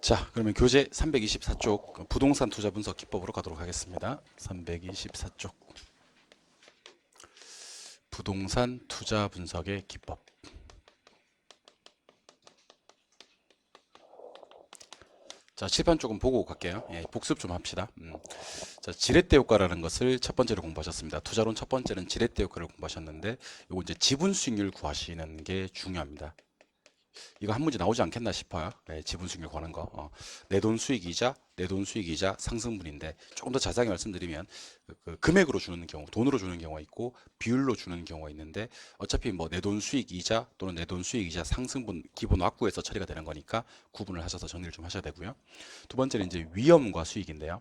자, 그러면 교재 324쪽 부동산 투자 분석 기법으로 가도록 하겠습니다. 324쪽 부동산 투자 분석의 기법. 자, 칠판 조금 보고 갈게요. 예, 복습 좀 합시다. 자, 지렛대 효과라는 것을 첫 번째로 공부하셨습니다. 투자론 첫 번째는 지렛대 효과를 공부하셨는데, 요거 이제 지분 수익률 구하시는 게 중요합니다. 이거 한 문제 나오지 않겠나 싶어요. 네, 지분 수익률 구하는 거. 내 돈 수익이자, 내 돈 수익이자 상승분인데 조금 더 자세하게 말씀드리면 그 금액으로 주는 경우, 돈으로 주는 경우가 있고 비율로 주는 경우가 있는데 어차피 뭐 내 돈 수익이자 또는 내 돈 수익이자 상승분 기본 왁구에서 처리가 되는 거니까 구분을 하셔서 정리를 좀 하셔야 되고요. 두 번째는 이제 위험과 수익인데요.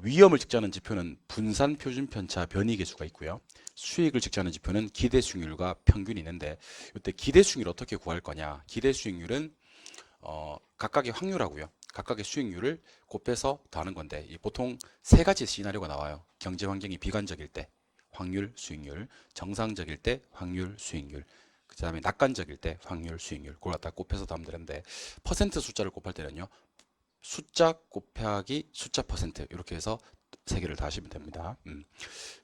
위험을 측정하는 지표는 분산 표준 편차 변이 계수가 있고요. 수익을 측정하는 지표는 기대 수익률과 평균이 있는데 이때 기대 수익률 어떻게 구할 거냐? 기대 수익률은 각각의 확률하고요. 각각의 수익률을 곱해서 더하는 건데 보통 세 가지 시나리오가 나와요. 경제 환경이 비관적일 때 확률, 수익률, 정상적일 때 확률, 수익률, 그 다음에 낙관적일 때 확률, 수익률 그걸 갖다 곱해서 더하면 되는데 퍼센트 숫자를 곱할 때는요. 숫자 곱하기 숫자 퍼센트 이렇게 해서 세 개를 다 하시면 됩니다.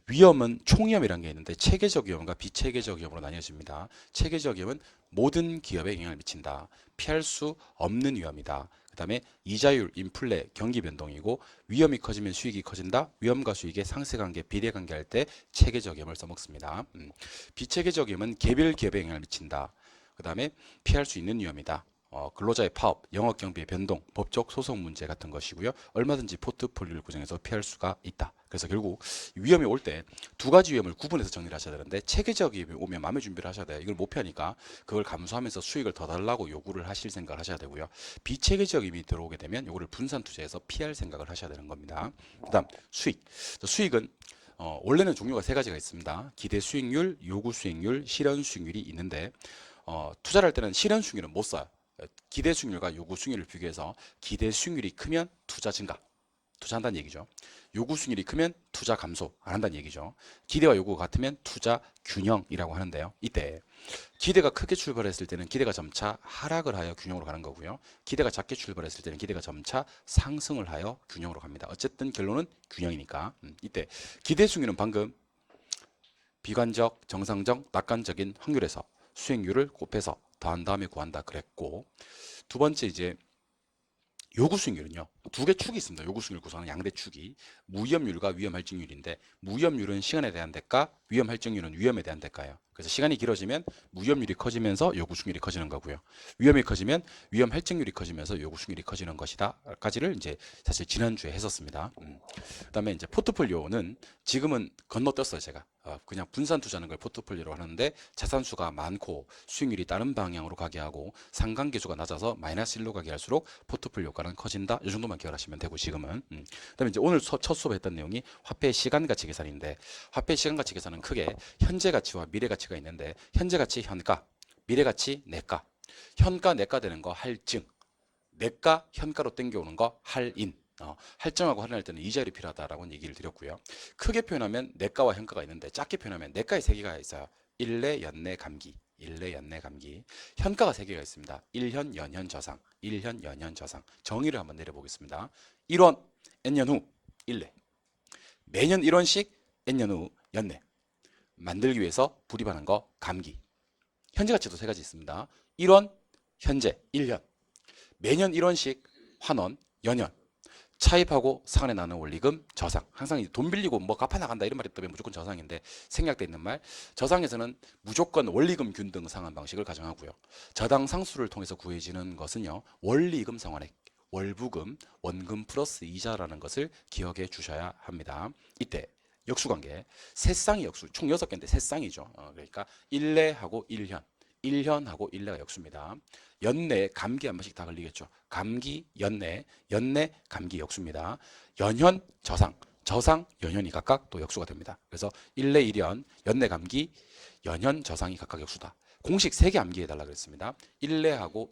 위험은 총위험이라는 게 있는데 체계적 위험과 비체계적 위험으로 나뉘어집니다. 체계적 위험은 모든 기업에 영향을 미친다. 피할 수 없는 위험이다. 그 다음에 이자율, 인플레, 경기 변동이고 위험이 커지면 수익이 커진다. 위험과 수익의 상쇄관계, 비례관계 할 때 체계적 위험을 써먹습니다. 비체계적 위험은 개별 기업에 영향을 미친다. 그 다음에 피할 수 있는 위험이다. 근로자의 파업, 영업 경비의 변동, 법적 소송 문제 같은 것이고요. 얼마든지 포트폴리오를 구성해서 피할 수가 있다. 그래서 결국 위험이 올 때 두 가지 위험을 구분해서 정리를 하셔야 되는데 체계적 위험이 오면 마음의 준비를 하셔야 돼요. 이걸 못 피하니까 그걸 감수하면서 수익을 더 달라고 요구를 하실 생각을 하셔야 되고요. 비체계적 위험이 들어오게 되면 요거를 분산 투자해서 피할 생각을 하셔야 되는 겁니다. 그다음 수익. 수익은 원래는 종류가 세 가지가 있습니다. 기대 수익률, 요구 수익률, 실현 수익률이 있는데 투자를 할 때는 실현 수익률은 못 써요. 기대 수익률과 요구 수익률을 비교해서 기대 수익률이 크면 투자 증가, 투자한다는 얘기죠. 요구 수익률이 크면 투자 감소 안 한다는 얘기죠. 기대와 요구가 같으면 투자 균형이라고 하는데요. 이때 기대가 크게 출발했을 때는 기대가 점차 하락을 하여 균형으로 가는 거고요. 기대가 작게 출발했을 때는 기대가 점차 상승을 하여 균형으로 갑니다. 어쨌든 결론은 균형이니까. 이때 기대 수익률은 방금 비관적, 정상적, 낙관적인 확률에서 수익률을 곱해서 더한 다음에 구한다 그랬고, 두 번째 이제 요구 수익률은요. 두 개 축이 있습니다. 요구 수익률 구성하는 양대 축이 무위험률과 위험 할증률인데 무위험률은 시간에 대한 대가, 위험 할증률은 위험에 대한 대가예요. 그래서 시간이 길어지면 무위험률이 커지면서 요구 수익률이 커지는 거고요. 위험이 커지면 위험 할증률이 커지면서 요구 수익률이 커지는 것이다까지를 이제 사실 지난주에 했었습니다. 그다음에 이제 포트폴리오는 지금은 건너뛰었어요, 제가. 그냥 분산 투자하는 걸 포트폴리오로 하는데 자산수가 많고 수익률이 다른 방향으로 가게 하고 상관계수가 낮아서 마이너스 1로 가게 할수록 포트폴리오 효과는 커진다. 이 정도만 기억하시면 되고 지금은. 그다음에 이제 오늘 첫 수업에 했던 내용이 화폐 시간가치 계산인데 화폐 시간가치 계산은 크게 현재 가치와 미래 가치가 있는데 현재 가치 현가, 미래 가치 내가, 현가 내가 되는 거 할증, 내가 현가로 땡겨오는 거 할인. 할증하고 할인할 때는 이자율이 필요하다라고 얘기를 드렸고요. 크게 표현하면 내가와 현가가 있는데 작게 표현하면 내가의 세 개가 있어요. 일내, 연내, 감기. 일내, 연내, 감기. 현가가 세 개가 있습니다. 일현, 연현, 저상. 일현, 연현, 저상. 정의를 한번 내려보겠습니다. 1원, N년 후, 일내. 매년 1원씩 N년 후, 연내. 만들기 위해서 불입하는 거, 감기. 현재 가치도 세 가지 있습니다. 1원, 현재, 1년. 매년 1원씩 환원, 연연. 차입하고 상환에 나는 원리금 저상. 항상 돈 빌리고 뭐 갚아 나간다 이런 말이 있다면 무조건 저상인데 생략돼 있는 말. 저상에서는 무조건 원리금 균등 상환 방식을 가정하고요. 저당 상수를 통해서 구해지는 것은요. 원리금 상환액, 월부금, 원금 플러스 이자라는 것을 기억해 주셔야 합니다. 이때 역수관계, 세 쌍이 역수, 총 6개인데 세 쌍이죠. 그러니까 1내하고 1현, 1현하고 1내가 역수입니다. 연내, 감기 한 번씩 다 걸리겠죠. 감기, 연내, 연내, 감기 역수입니다. 연현, 저상, 저상, 연현이 각각 또 역수가 됩니다. 그래서 1내 1현, 연내 감기, 연현, 저상이 각각 역수다. 공식 3개 암기해 달라 그랬습니다. 1내하고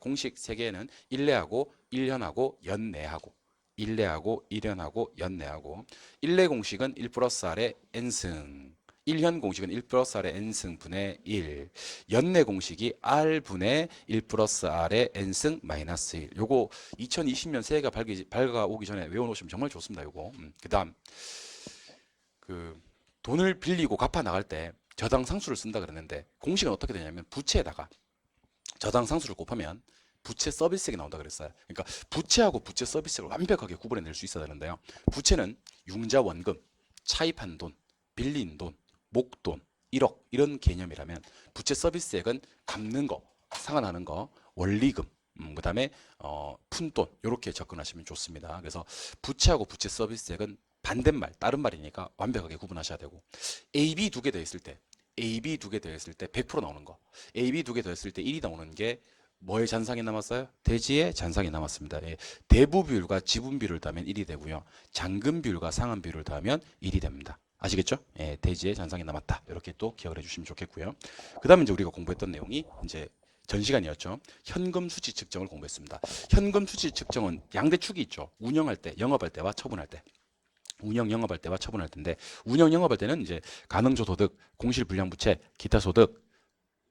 공식 3개는 1내하고 1현하고 연내하고 1내하고 1현하고 연내하고 1내 공식은 1 플러스 R의 N승 1현 공식은 1 플러스 R의 n승 분의 1. 연내 공식이 R분의 1 플러스 R의 n승 마이너스 1. 요거 2020년 새해가 밝아오기 전에 외워놓으시면 정말 좋습니다. 요거. 그 다음, 돈을 빌리고 갚아 나갈 때 저당 상수를 쓴다 그랬는데 공식은 어떻게 되냐면 부채에다가 저당 상수를 곱하면 부채 서비스액이 나온다 그랬어요. 그러니까 부채하고 부채 서비스액을 완벽하게 구분해낼 수 있어야 되는데요. 부채는 융자 원금, 차입한 돈, 빌린 돈, 목돈, 1억 이런 개념이라면 부채 서비스액은 갚는 거, 상환하는 거, 원리금, 그다음에 푼돈 이렇게 접근하시면 좋습니다. 그래서 부채하고 부채 서비스액은 반대말, 다른 말이니까 완벽하게 구분하셔야 되고 A, B 두 개 더 있을 때 A, B 두 개 더 있을 때 100% 나오는 거 A, B 두 개 더 있을 때 1이 나오는 게 뭐의 잔상이 남았어요? 대지의 잔상이 남았습니다. 예, 대부 비율과 지분 비율을 더하면 1이 되고요. 잔금 비율과 상환 비율을 더하면 1이 됩니다. 아시겠죠? 예, 대지의 잔상이 남았다. 이렇게 또 기억을 해주시면 좋겠고요. 그 다음에 이제 우리가 공부했던 내용이 이제 전 시간이었죠. 현금 수치 측정을 공부했습니다. 현금 수치 측정은 양대 축이 있죠. 운영할 때, 영업할 때와 처분할 때. 운영 영업할 때와 처분할 때인데 운영 영업할 때는 이제 가능조소득, 공실불량부채, 기타소득,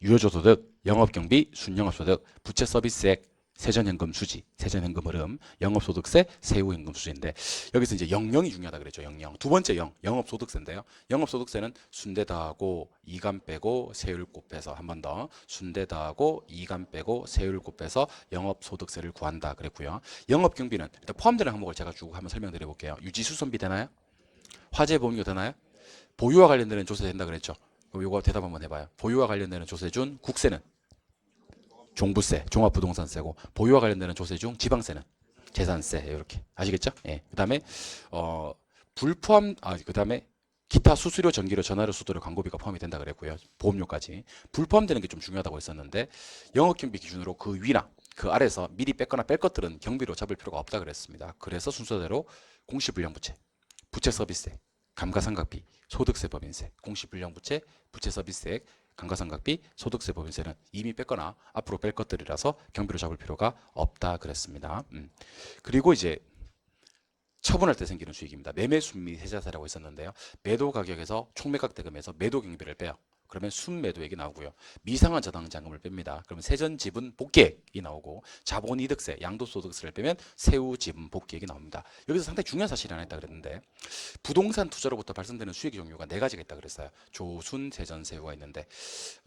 유효조소득, 영업경비, 순영업소득, 부채 서비스액, 세전현금 수지, 세전현금 흐름, 영업소득세, 세후현금 수지인데 여기서 이제 영영이 중요하다 그랬죠. 영영. 두 번째 영, 영업소득세인데요. 영업소득세는 순대 더하고 이간 빼고 세율 곱해서 한 번 더 순대 더하고 이간 빼고 세율 곱해서 영업소득세를 구한다 그랬고요. 영업경비는 일단 포함되는 항목을 제가 쭉 한번 설명드려 볼게요. 유지수선비 되나요? 화재보험료 되나요? 보유와 관련되는 조세 된다 그랬죠. 그럼 이거 대답 한번 해봐요. 보유와 관련되는 조세 중 국세는 종부세, 종합부동산세고 보유와 관련되는 조세 중 지방세는 재산세 이렇게 아시겠죠? 예. 그다음에 불포함 그다음에 기타 수수료, 전기료, 전화료, 수수료, 광고비가 포함이 된다 그랬고요. 보험료까지 불포함되는 게 좀 중요하다고 했었는데 영업경비 기준으로 그 위나 그 아래서 미리 뺐거나 뺄 것들은 경비로 잡을 필요가 없다 그랬습니다. 그래서 순서대로 공시불량부채, 부채 서비스액, 감가상각비, 소득세 법인세, 공시불량부채, 부채 서비스액, 감가상각비, 소득세 법인세는 이미 뺐거나 앞으로 뺄 것들이라서 경비로 잡을 필요가 없다 그랬습니다. 그리고 이제 처분할 때 생기는 수익입니다. 매매순 및 해자세라고 있었는데요. 매도 가격에서 총매각 대금에서 매도 경비를 빼요. 그러면 순매도액이 나오고요. 미상한 저당 잔금을 뺍니다. 그러면 세전 지분 복귀액이 나오고 자본이득세, 양도소득세를 빼면 세후 지분 복귀액이 나옵니다. 여기서 상당히 중요한 사실이 하나 있다 그랬는데 부동산 투자로부터 발생되는 수익의 종류가 네 가지가 있다 그랬어요. 조순, 세전, 세후가 있는데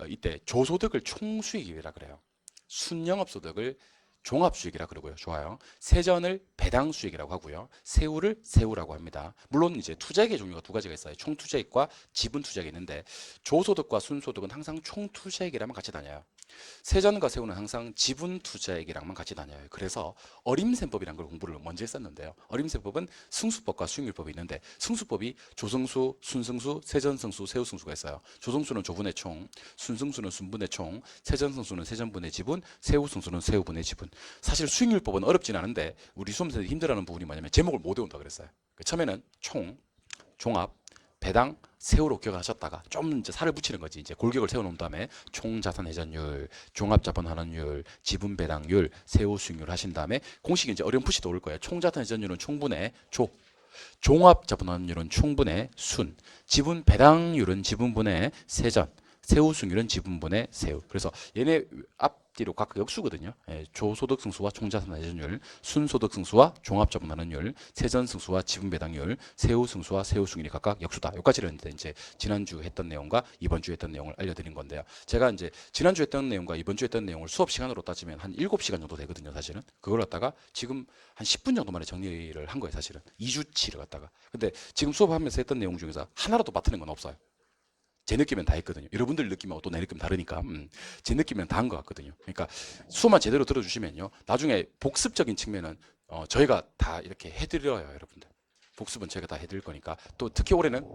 이때 조소득을 총수익이라 그래요. 순영업소득을 종합수익이라 그러고요. 좋아요. 세전을 배당수익이라고 하고요. 세후를 세후라고 합니다. 물론 이제 투자액의 종류가 두 가지가 있어요. 총투자액과 지분투자액이 있는데 조소득과 순소득은 항상 총투자액이라면 같이 다녀요. 세전과 세후는 항상 지분투자액이랑만 같이 다녀요. 그래서 어림셈법이라는 걸 공부를 먼저 했었는데요. 어림셈법은 승수법과 수익률법이 있는데 승수법이 조승수, 순승수, 세전승수, 세후승수가 있어요. 조승수는 조분의 총, 순승수는 순분의 총, 세전승수는 세전분의 지분, 세후승수는 세후분의 지분. 사실 수익률법은 어렵진 않은데 우리 수험생들이 힘들어하는 부분이 뭐냐면 제목을 못 외운다 그랬어요. 처음에는 총, 종합, 배당, 세후로 기억하셨다가 좀 이제 살을 붙이는 거지. 이제 골격을 세워놓은 다음에 총자산 회전율, 종합자본환원율, 지분배당률, 세후 수익률 하신 다음에 공식이 이제 어렴풋이 떠올 거예요. 총자산 회전율은 총분의 조, 종합자본환원율은 총분의 순, 지분배당률은 지분분의 세전, 세후 수익률은 지분분의 세후. 그래서 얘네 앞뒤로 각각 역수거든요. 예, 조소득 승수와 총자산 회전율, 순소득 승수와 종합자본환원율, 세전 승수와 지분배당률, 세후 승수와 세후 수익률이 각각 역수다. 여기까지는 이제 지난주 했던 내용과 이번 주에 했던 내용을 알려드린 건데요. 제가 이제 지난주 했던 내용과 이번 주에 했던 내용을 수업 시간으로 따지면 한 7시간 정도 되거든요, 사실은. 그걸 갖다가 지금 한 10분 정도 만에 정리를 한 거예요, 사실은. 2주치를 갖다가. 근데 지금 수업하면서 했던 내용 중에서 하나라도 맡는 건 없어요. 제 느낌은 다 했거든요. 여러분들 느낌하고 또 내 느낌 다르니까 제 느낌은 다 한 것 같거든요. 그러니까 수업만 제대로 들어주시면요. 나중에 복습적인 측면은 저희가 다 이렇게 해드려요, 여러분들. 복습은 저희가 다 해드릴 거니까. 또 특히 올해는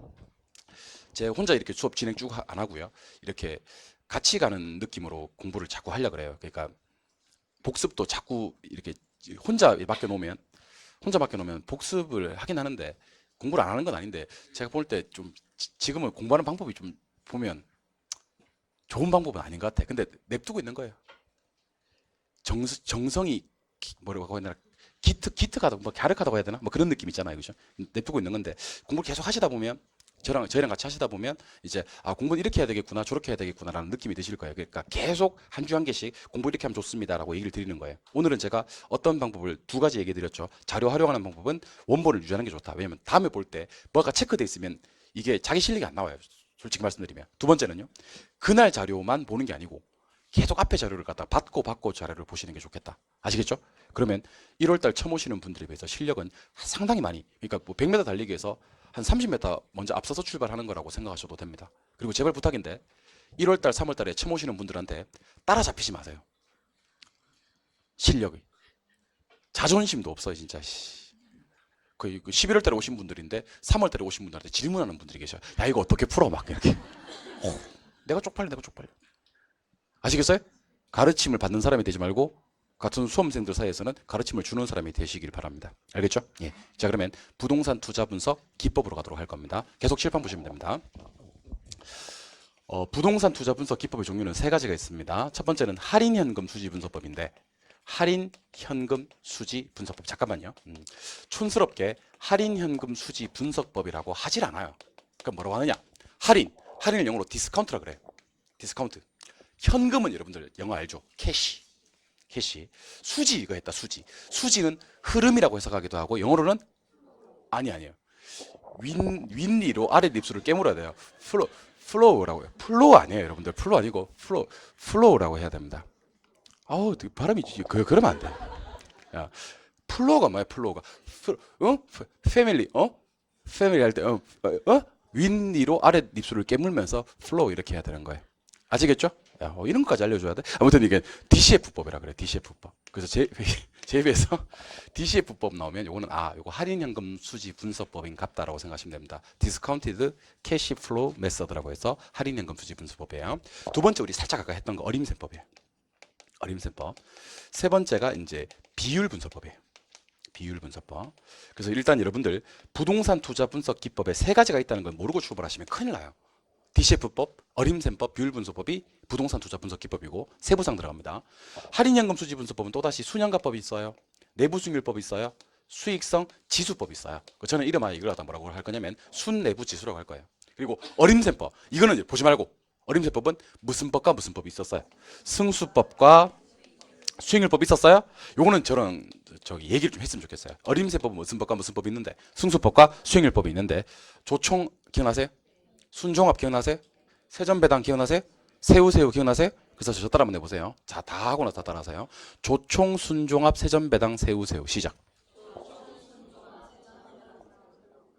제가 혼자 이렇게 수업 진행 쭉 안 하고요. 이렇게 같이 가는 느낌으로 공부를 자꾸 하려고 그래요. 그러니까 복습도 자꾸 이렇게 혼자 맡겨놓으면 복습을 하긴 하는데 공부를 안 하는 건 아닌데 제가 볼 때 좀 지금은 공부하는 방법이 좀 보면 좋은 방법은 아닌 것 같아. 근데 냅두고 있는 거예요. 정성이 뭐라고 해야 되나 기특하다 뭐 갸륵하다고 해야 되나 뭐 그런 느낌 있잖아요, 그죠? 냅두고 있는 건데 공부를 계속 하시다 보면 저희랑 같이 하시다 보면 이제 공부는 이렇게 해야 되겠구나 저렇게 해야 되겠구나라는 느낌이 드실 거예요. 그러니까 계속 한 주 한 개씩 공부 이렇게 하면 좋습니다라고 얘기를 드리는 거예요. 오늘은 제가 어떤 방법을 두 가지 얘기해 드렸죠. 자료 활용하는 방법은 원본을 유지하는 게 좋다. 왜냐면 다음에 볼 때 뭐가 체크돼 있으면 이게 자기 실력이 안 나와요. 솔직히 말씀드리면. 두 번째는요. 그날 자료만 보는 게 아니고 계속 앞에 자료를 갖다 받고 자료를 보시는 게 좋겠다. 아시겠죠? 그러면 1월달 처음 오시는 분들에 비해서 실력은 상당히 많이, 그러니까 뭐 100m 달리기에서 한 30m 먼저 앞서서 출발하는 거라고 생각하셔도 됩니다. 그리고 제발 부탁인데 1월달, 3월달에 처음 오시는 분들한테 따라잡히지 마세요. 실력이. 자존심도 없어요, 진짜. 거의 11월달에 오신 분들인데 3월달에 오신 분들한테 질문하는 분들이 계셔요. 야, 이거 어떻게 풀어? 막 이렇게. 내가 쪽팔려. 아시겠어요? 가르침을 받는 사람이 되지 말고 같은 수험생들 사이에서는 가르침을 주는 사람이 되시길 바랍니다. 알겠죠? 예. 자, 그러면 부동산 투자 분석 기법으로 가도록 할 겁니다. 계속 칠판 보시면 됩니다. 부동산 투자 분석 기법의 종류는 세 가지가 있습니다. 첫 번째는 할인 현금 수지 분석법인데, 할인 현금 수지 분석법. 잠깐만요. 촌스럽게 할인 현금 수지 분석법이라고 하질 않아요. 그럼 뭐라고 하느냐? 할인을 영어로 디스카운트라 그래요. 디스카운트. 현금은 여러분들 영어 알죠? 캐시. 수지 이거 했다. 수지는 흐름이라고 해석하기도 하고 영어로는 아니에요. 윗니로 아랫입술을 깨물어야 돼요. 플로우라고요. 플로우 아니에요, 여러분들. 플로우 아니고 플로우라고 해야 됩니다. 아우, 발음이 그러면 안 돼. 야, 플로우가 뭐야? 플로우가 패밀리 패밀리 할 때 윗니로 아랫입술을 깨물면서 플로우 이렇게 해야 되는 거예요. 아시겠죠? 야, 이런 것까지 알려줘야 돼? 아무튼 이게 DCF법이라 그래요. DCF법. 그래서 JB에서 DCF법 나오면 요거는 요거 할인현금 수지 분석법인 같다라고 생각하시면 됩니다. Discounted Cash Flow Method라고 해서 할인현금 수지 분석법이에요. 두 번째 우리 살짝 아까 했던 거 어림셈법이에요. 어림셈법. 세 번째가 이제 비율 분석법이에요. 비율 분석법. 그래서 일단 여러분들 부동산 투자 분석 기법에 세 가지가 있다는 걸 모르고 출발하시면 큰일 나요. DCF법, 어림셈법, 비율분석법이 부동산 투자 분석 기법이고 세부상 들어갑니다. 할인연금 수지 분석법은 또다시 순현가법이 있어요. 내부수익률법이 있어요. 수익성 지수법이 있어요. 저는 이름하여 이걸 갖다 뭐라고 할 거냐면 순내부지수라고 할 거예요. 그리고 어림셈법, 이거는 보지 말고 어림셈법은 무슨 법과 무슨 법이 있었어요. 승수법과 수익률법이 있었어요. 요거는 저는 얘기를 좀 했으면 좋겠어요. 어림셈법은 무슨 법과 무슨 법이 있는데 승수법과 수익률법이 있는데 조총 기억나세요? 순종합 기억나세요? 세전배당 기억나세요? 세우세우 기억나세요? 그래서 저 따라 한번 해보세요. 자, 다 하고 나서 따라하세요. 조총, 순종합, 세전배당, 세우세우. 시작.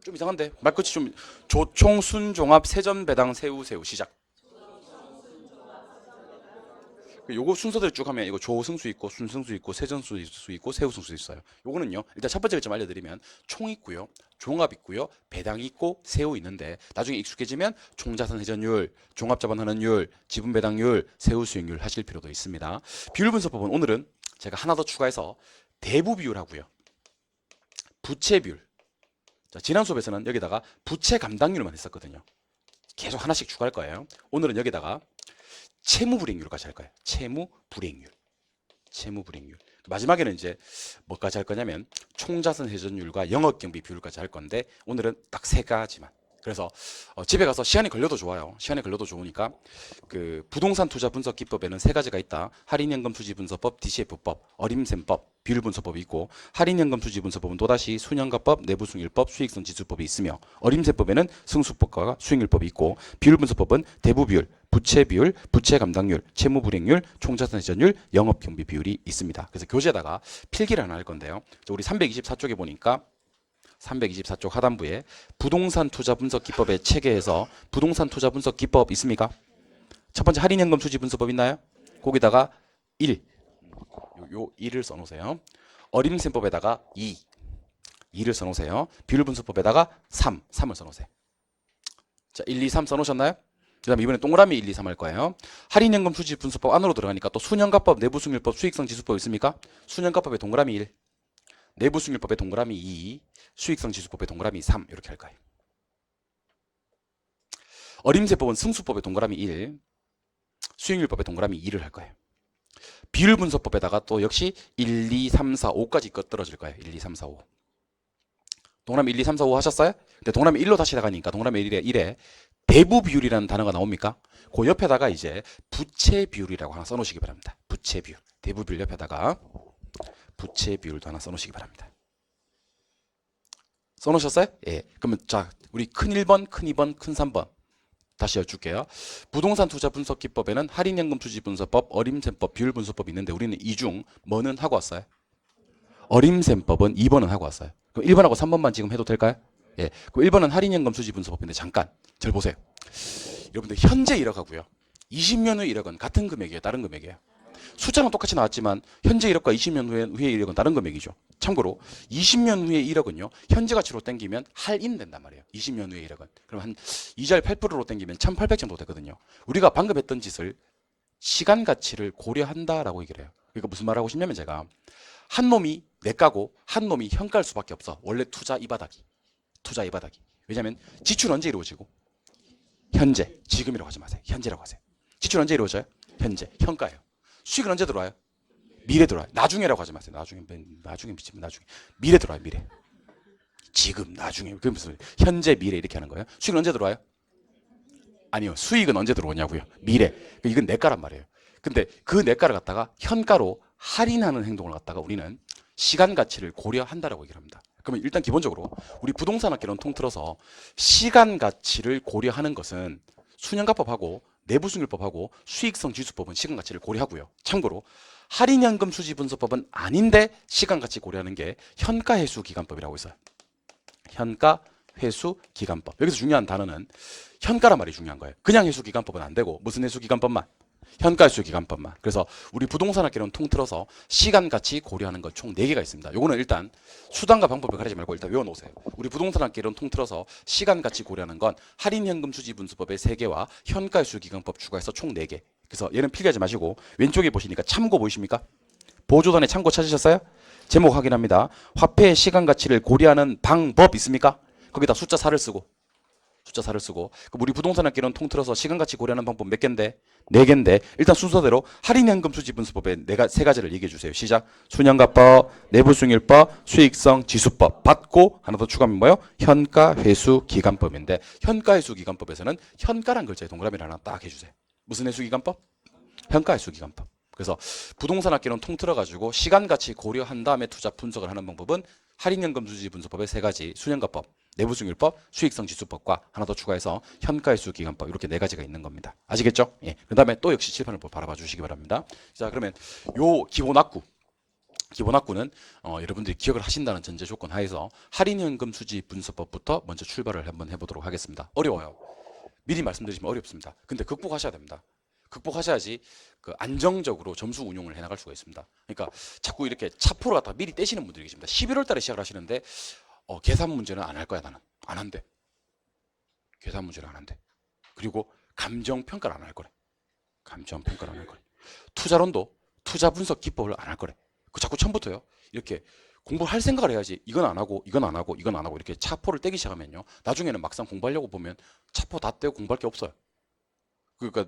좀 이상한데? 말끝이 좀. 조총, 순종합, 세전배당, 세우세우. 시작. 요거 순서대로 쭉 하면 이거 조승수 있고 순승수 있고 세전수 있고 세우승수 있어요. 요거는요. 일단 첫 번째 좀 알려드리면 총 있고요. 종합 있고요. 배당 있고 세우 있는데 나중에 익숙해지면 총자산 회전율, 종합자본환원율, 지분배당률, 세우수익률 하실 필요도 있습니다. 비율분석법은 오늘은 제가 하나 더 추가해서 대부비율하고요. 부채비율. 자, 지난 수업에서는 여기다가 부채 감당률만 했었거든요. 계속 하나씩 추가할 거예요. 오늘은 여기다가 채무불이익률까지 할 거예요. 채무불이익률. 마지막에는 이제 뭐까지 할 거냐면 총자산 회전율과 영업경비 비율까지 할 건데 오늘은 딱 세 가지만. 그래서 집에 가서 시간이 걸려도 좋아요. 시간이 걸려도 좋으니까 그 부동산 투자 분석 기법에는 세 가지가 있다. 할인연금 수지 분석법, DCF법, 어림셈법, 비율 분석법이 있고 할인연금 수지 분석법은 또다시 순현가법, 내부수익률법, 수익성 지수법이 있으며 어림셈법에는 승수법과 수익률법이 있고 비율 분석법은 대부비율, 부채비율, 부채 감당률, 채무불이익률, 총자산 회전율, 영업경비 비율이 있습니다. 그래서 교재에다가 필기를 하나 할 건데요. 우리 324쪽에 보니까 324쪽 하단부에 부동산 투자 분석 기법의 체계에서 부동산 투자 분석 기법 있습니까? 첫 번째 할인연금 수지 분석법 있나요? 거기다가 1, 요 1을 써놓으세요. 어림셈법에다가 2를 써놓으세요. 비율 분석법에다가 3을 써놓으세요. 자, 1, 2, 3 써놓으셨나요? 그 다음에 이번에 동그라미 1, 2, 3 할 거예요. 할인연금 수지 분석법 안으로 들어가니까 또 순현가법, 내부수익률법, 수익성 지수법 있습니까? 순현가법에 동그라미 1, 내부수익률법에 동그라미 2, 수익성 지수법에 동그라미 3 이렇게 할 거예요. 어림셈법은 승수법에 동그라미 1, 수익률법에 동그라미 2를 할 거예요. 비율 분석법에다가 또 역시 1, 2, 3, 4, 5까지 떨어질 거예요. 1, 2, 3, 4, 5. 동그라미 1, 2, 3, 4, 5 하셨어요? 근데 동그라미 1로 다시 나가니까 동그라미 1에 대부 비율이라는 단어가 나옵니까? 그 옆에다가 이제 부채 비율이라고 하나 써놓으시기 바랍니다. 부채 비율. 대부 비율 옆에다가 부채 비율도 하나 써놓으시기 바랍니다. 써놓으셨어요? 예. 그러면 자, 우리 큰 1번, 큰 2번, 큰 3번. 다시 여쭐게요. 부동산 투자 분석 기법에는 할인연금 수지 분석법, 어림셈법, 비율 분석법이 있는데 우리는 이 중 뭐는 하고 왔어요? 어림셈법은 2번은 하고 왔어요. 그럼 1번하고 3번만 지금 해도 될까요? 예. 그럼 1번은 할인연금 수지 분석법인데 잠깐 절 보세요. 여러분들 현재 1억하고요. 20년 후 1억은 같은 금액이에요. 다른 금액이에요. 숫자는 똑같이 나왔지만 현재 1억과 20년 후에 1억은 다른 금액이죠. 참고로 20년 후에 1억은요. 현재 가치로 땡기면 할인된단 말이에요. 20년 후에 1억은. 그럼 한 이자율 8%로 땡기면 1,800 정도 되거든요. 우리가 방금 했던 짓을 시간 가치를 고려한다라고 얘기를 해요. 그러니까 무슨 말하고 싶냐면 제가 한 놈이 내가고 한 놈이 현가일 수밖에 없어. 원래 투자 이 바닥이. 투자 이 바닥이. 왜냐하면 지출 언제 이루어지고? 현재. 지금이라고 하지 마세요. 현재라고 하세요. 지출 언제 이루어져요? 현재. 현가예요. 수익은 언제 들어와요? 미래 들어와요. 나중에라고 하지 마세요. 나중에 미치면 나중에. 미래 들어와요. 미래. 지금 나중에. 그게 무슨 현재 미래 이렇게 하는 거예요? 수익은 언제 들어와요? 아니요. 수익은 언제 들어오냐고요. 미래. 이건 내가란 말이에요. 근데 그 내가를 갖다가 현가로 할인하는 행동을 갖다가 우리는 시간 가치를 고려한다라고 얘기를 합니다. 그러면 일단 기본적으로 우리 부동산 학개론 통틀어서 시간 가치를 고려하는 것은 수년가법하고 내부승률법하고 수익성 지수법은 시간 가치를 고려하고요. 참고로 할인연금 수지 분석법은 아닌데 시간 가치 고려하는 게 현가회수 기간법이라고 있어요. 현가 회수 기간법. 여기서 중요한 단어는 현가란 말이 중요한 거예요. 그냥 회수 기간법은 안 되고 무슨 회수 기간법만? 현가 회수 기간법만. 그래서 우리 부동산 학개론 통틀어서 시간 가치 고려하는 것 총 4개가 있습니다. 요거는 일단 수단과 방법을 가리지 말고 일단 외워 놓으세요. 우리 부동산 학개론 통틀어서 시간 가치 고려하는 건 할인현금 수지 분수법의 3개와 현가 회수 기간법 추가해서 총 4개. 그래서 얘는 필기하지 마시고 왼쪽에 보시니까 참고 보이십니까? 보조단에 참고 찾으셨어요? 제목 확인합니다. 화폐의 시간 가치를 고려하는 방법 있습니까? 거기다 숫자 4를 쓰고 숫자 4를 쓰고 우리 부동산 학개론 통틀어서 시간 가치 고려하는 방법 몇 개인데? 4개인데 일단 순서대로 할인연금 수지 분수법의 3가지를 얘기해 주세요. 시작. 수년가법, 내부수익률법, 수익성 지수법 받고 하나 더 추가하면 뭐예요? 현가회수 기간법인데 현가회수 기간법에서는 현가란 글자에 동그라미를 하나 딱 해주세요. 무슨 회수 기간법? 현가회수 기간법. 그래서 부동산 학개론 통틀어 가지고 시간 가치 고려한 다음에 투자 분석을 하는 방법은 할인연금 수지 분수법의 3가지 수년가법, 내부수익률법, 수익성 지수법과 하나 더 추가해서 현가회수 기간법 이렇게 4가지가 있는 겁니다. 아시겠죠? 예. 그다음에 또 역시 칠판을 바라봐 주시기 바랍니다. 자, 그러면 요 기본학구는 여러분들이 기억을 하신다는 전제 조건 하에서 할인연금 수지 분석법부터 먼저 출발을 한번 해보도록 하겠습니다. 어려워요. 미리 말씀드리지만 어렵습니다. 근데 극복하셔야 됩니다. 극복하셔야지 그 안정적으로 점수 운용을 해나갈 수가 있습니다. 그러니까 자꾸 이렇게 차포를 갖다가 미리 떼시는 분들이 계십니다. 11월 달에 시작을 하시는데 계산 문제는 안 할 거야 나는. 안 한대. 계산 문제를 안 한대. 그리고 감정 평가를 안 할 거래. 감정 평가를 안 할 거래. 투자론도 투자 분석 기법을 안 할 거래. 그 자꾸 처음부터요. 이렇게 공부를 할 생각을 해야지. 이건 안 하고 이건 안 하고 이건 안 하고 이렇게 차포를 떼기 시작하면요. 나중에는 막상 공부하려고 보면 차포 다 떼고 공부할 게 없어요. 그러니까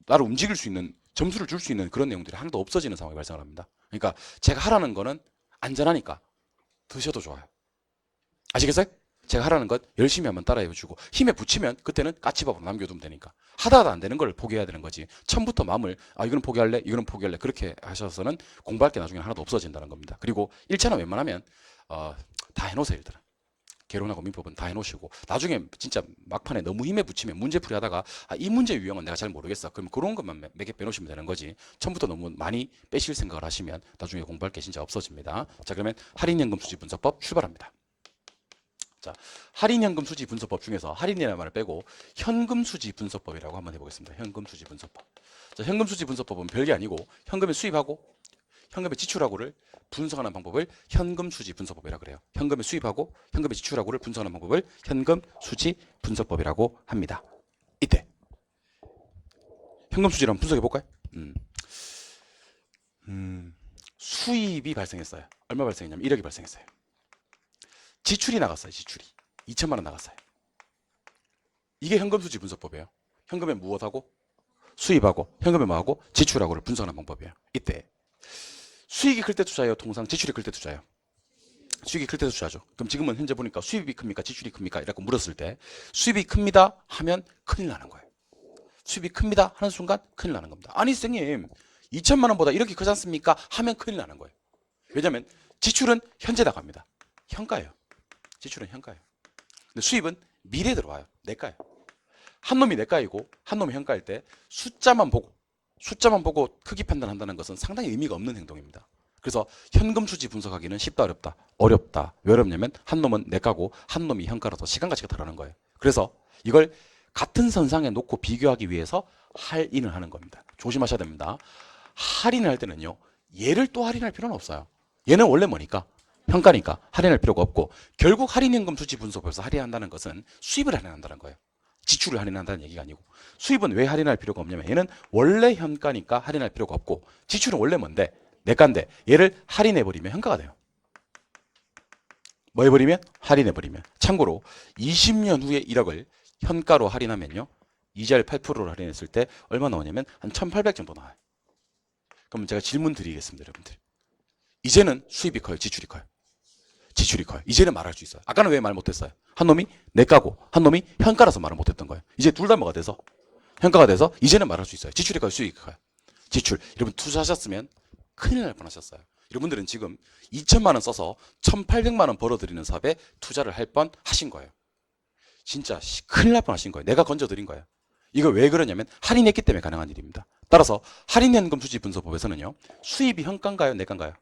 나를 움직일 수 있는 점수를 줄 수 있는 그런 내용들이 하나도 없어지는 상황이 발생을 합니다. 그러니까 제가 하라는 거는 안전하니까 드셔도 좋아요. 아시겠어요? 제가 하라는 것 열심히 한번 따라해주고 힘에 붙이면 그때는 까치밥으로 남겨두면 되니까 하다가 안 되는 걸 포기해야 되는 거지. 처음부터 마음을 이거는 포기할래 이거는 포기할래 그렇게 하셔서는 공부할 게 나중에 하나도 없어진다는 겁니다. 그리고 1차는 웬만하면 다 해놓으세요. 일단은 개론하고 민법은 다 해놓으시고 나중에 진짜 막판에 너무 힘에 붙이면 문제풀이 하다가 이 문제 유형은 내가 잘 모르겠어. 그럼 그런 것만 몇 개 빼놓으시면 되는 거지. 처음부터 너무 많이 빼실 생각을 하시면 나중에 공부할 게 진짜 없어집니다. 자, 그러면 할인연금 수지 분석법 출발합니다. 자, 할인연금 수지 분석법 중에서 할인이라는 말을 빼고 현금 수지 분석법이라고 한번 해보겠습니다. 현금 수지 분석법. 자, 현금 수지 분석법은 별게 아니고 현금에 수입하고 현금에 지출하고를 분석하는 방법을 현금 수지 분석법이라고 그래요. 현금에 수입하고 현금에 지출하고를 분석하는 방법을 현금 수지 분석법이라고 합니다. 이때 현금 수지를 한번 분석해 볼까요? 수입이 발생했어요. 얼마 발생했냐면 1억이 발생했어요. 지출이 나갔어요. 지출이 2천만 원 나갔어요. 이게 현금 수지 분석법이에요. 현금에 무엇하고 수입하고 현금에 뭐하고 지출하고를 분석하는 방법이에요. 이때 수익이 클 때 투자해요? 통상 지출이 클 때 투자해요? 수익이 클 때 투자하죠. 그럼 지금은 현재 보니까 수입이 큽니까? 지출이 큽니까? 이라고 물었을 때 수입이 큽니다 하면 큰일 나는 거예요. 수입이 큽니다 하는 순간 큰일 나는 겁니다. 아니 선생님 2천만 원보다 이렇게 크지 않습니까? 하면 큰일 나는 거예요. 왜냐하면 지출은 현재 나갑니다. 현가예요. 지출은 현가예요. 근데 수입은 미래에 들어와요. 내가예요. 한 놈이 내가이고 한 놈이 현가일 때 숫자만 보고 크기 판단한다는 것은 상당히 의미가 없는 행동입니다. 그래서 현금 수지 분석하기는 쉽다 어렵다? 어렵다. 왜 어렵냐면 한 놈은 내가고 한 놈이 현가라서 시간 가치가 다르는 거예요. 그래서 이걸 같은 선상에 놓고 비교하기 위해서 할인을 하는 겁니다. 조심하셔야 됩니다. 할인을 할 때는요. 얘를 또 할인할 필요는 없어요. 얘는 원래 뭐니까? 현가니까 할인할 필요가 없고 결국 할인연금 수지 분석에서 할인한다는 것은 수입을 할인한다는 거예요. 지출을 할인한다는 얘기가 아니고 수입은 왜 할인할 필요가 없냐면 얘는 원래 현가니까 할인할 필요가 없고 지출은 원래 뭔데? 내가인데 얘를 할인해버리면 현가가 돼요. 뭐 해버리면? 할인해버리면. 참고로 20년 후에 1억을 현가로 할인하면요. 이자를 8%로 할인했을 때 얼마 나오냐면 한 1,800 정도 나와요. 그럼 제가 질문 드리겠습니다. 여러분들. 이제는 수입이 커요? 지출이 커요? 지출이 커요. 이제는 말할 수 있어요. 아까는 왜 말 못했어요? 한 놈이 내가고 한 놈이 현가라서 말을 못했던 거예요. 이제 둘 다 뭐가 돼서? 현가가 돼서 이제는 말할 수 있어요. 지출이 커요? 수익이 커요? 지출. 여러분 투자하셨으면 큰일 날 뻔하셨어요. 여러분들은 지금 2천만 원 써서 1,800만 원 벌어들이는 사업에 투자를 할 뻔 하신 거예요. 진짜 큰일 날 뻔하신 거예요. 내가 건져드린 거예요. 이거 왜 그러냐면 할인했기 때문에 가능한 일입니다. 따라서 할인연금 수지 분석법에서는요. 수입이 현가인가요? 내가인가요?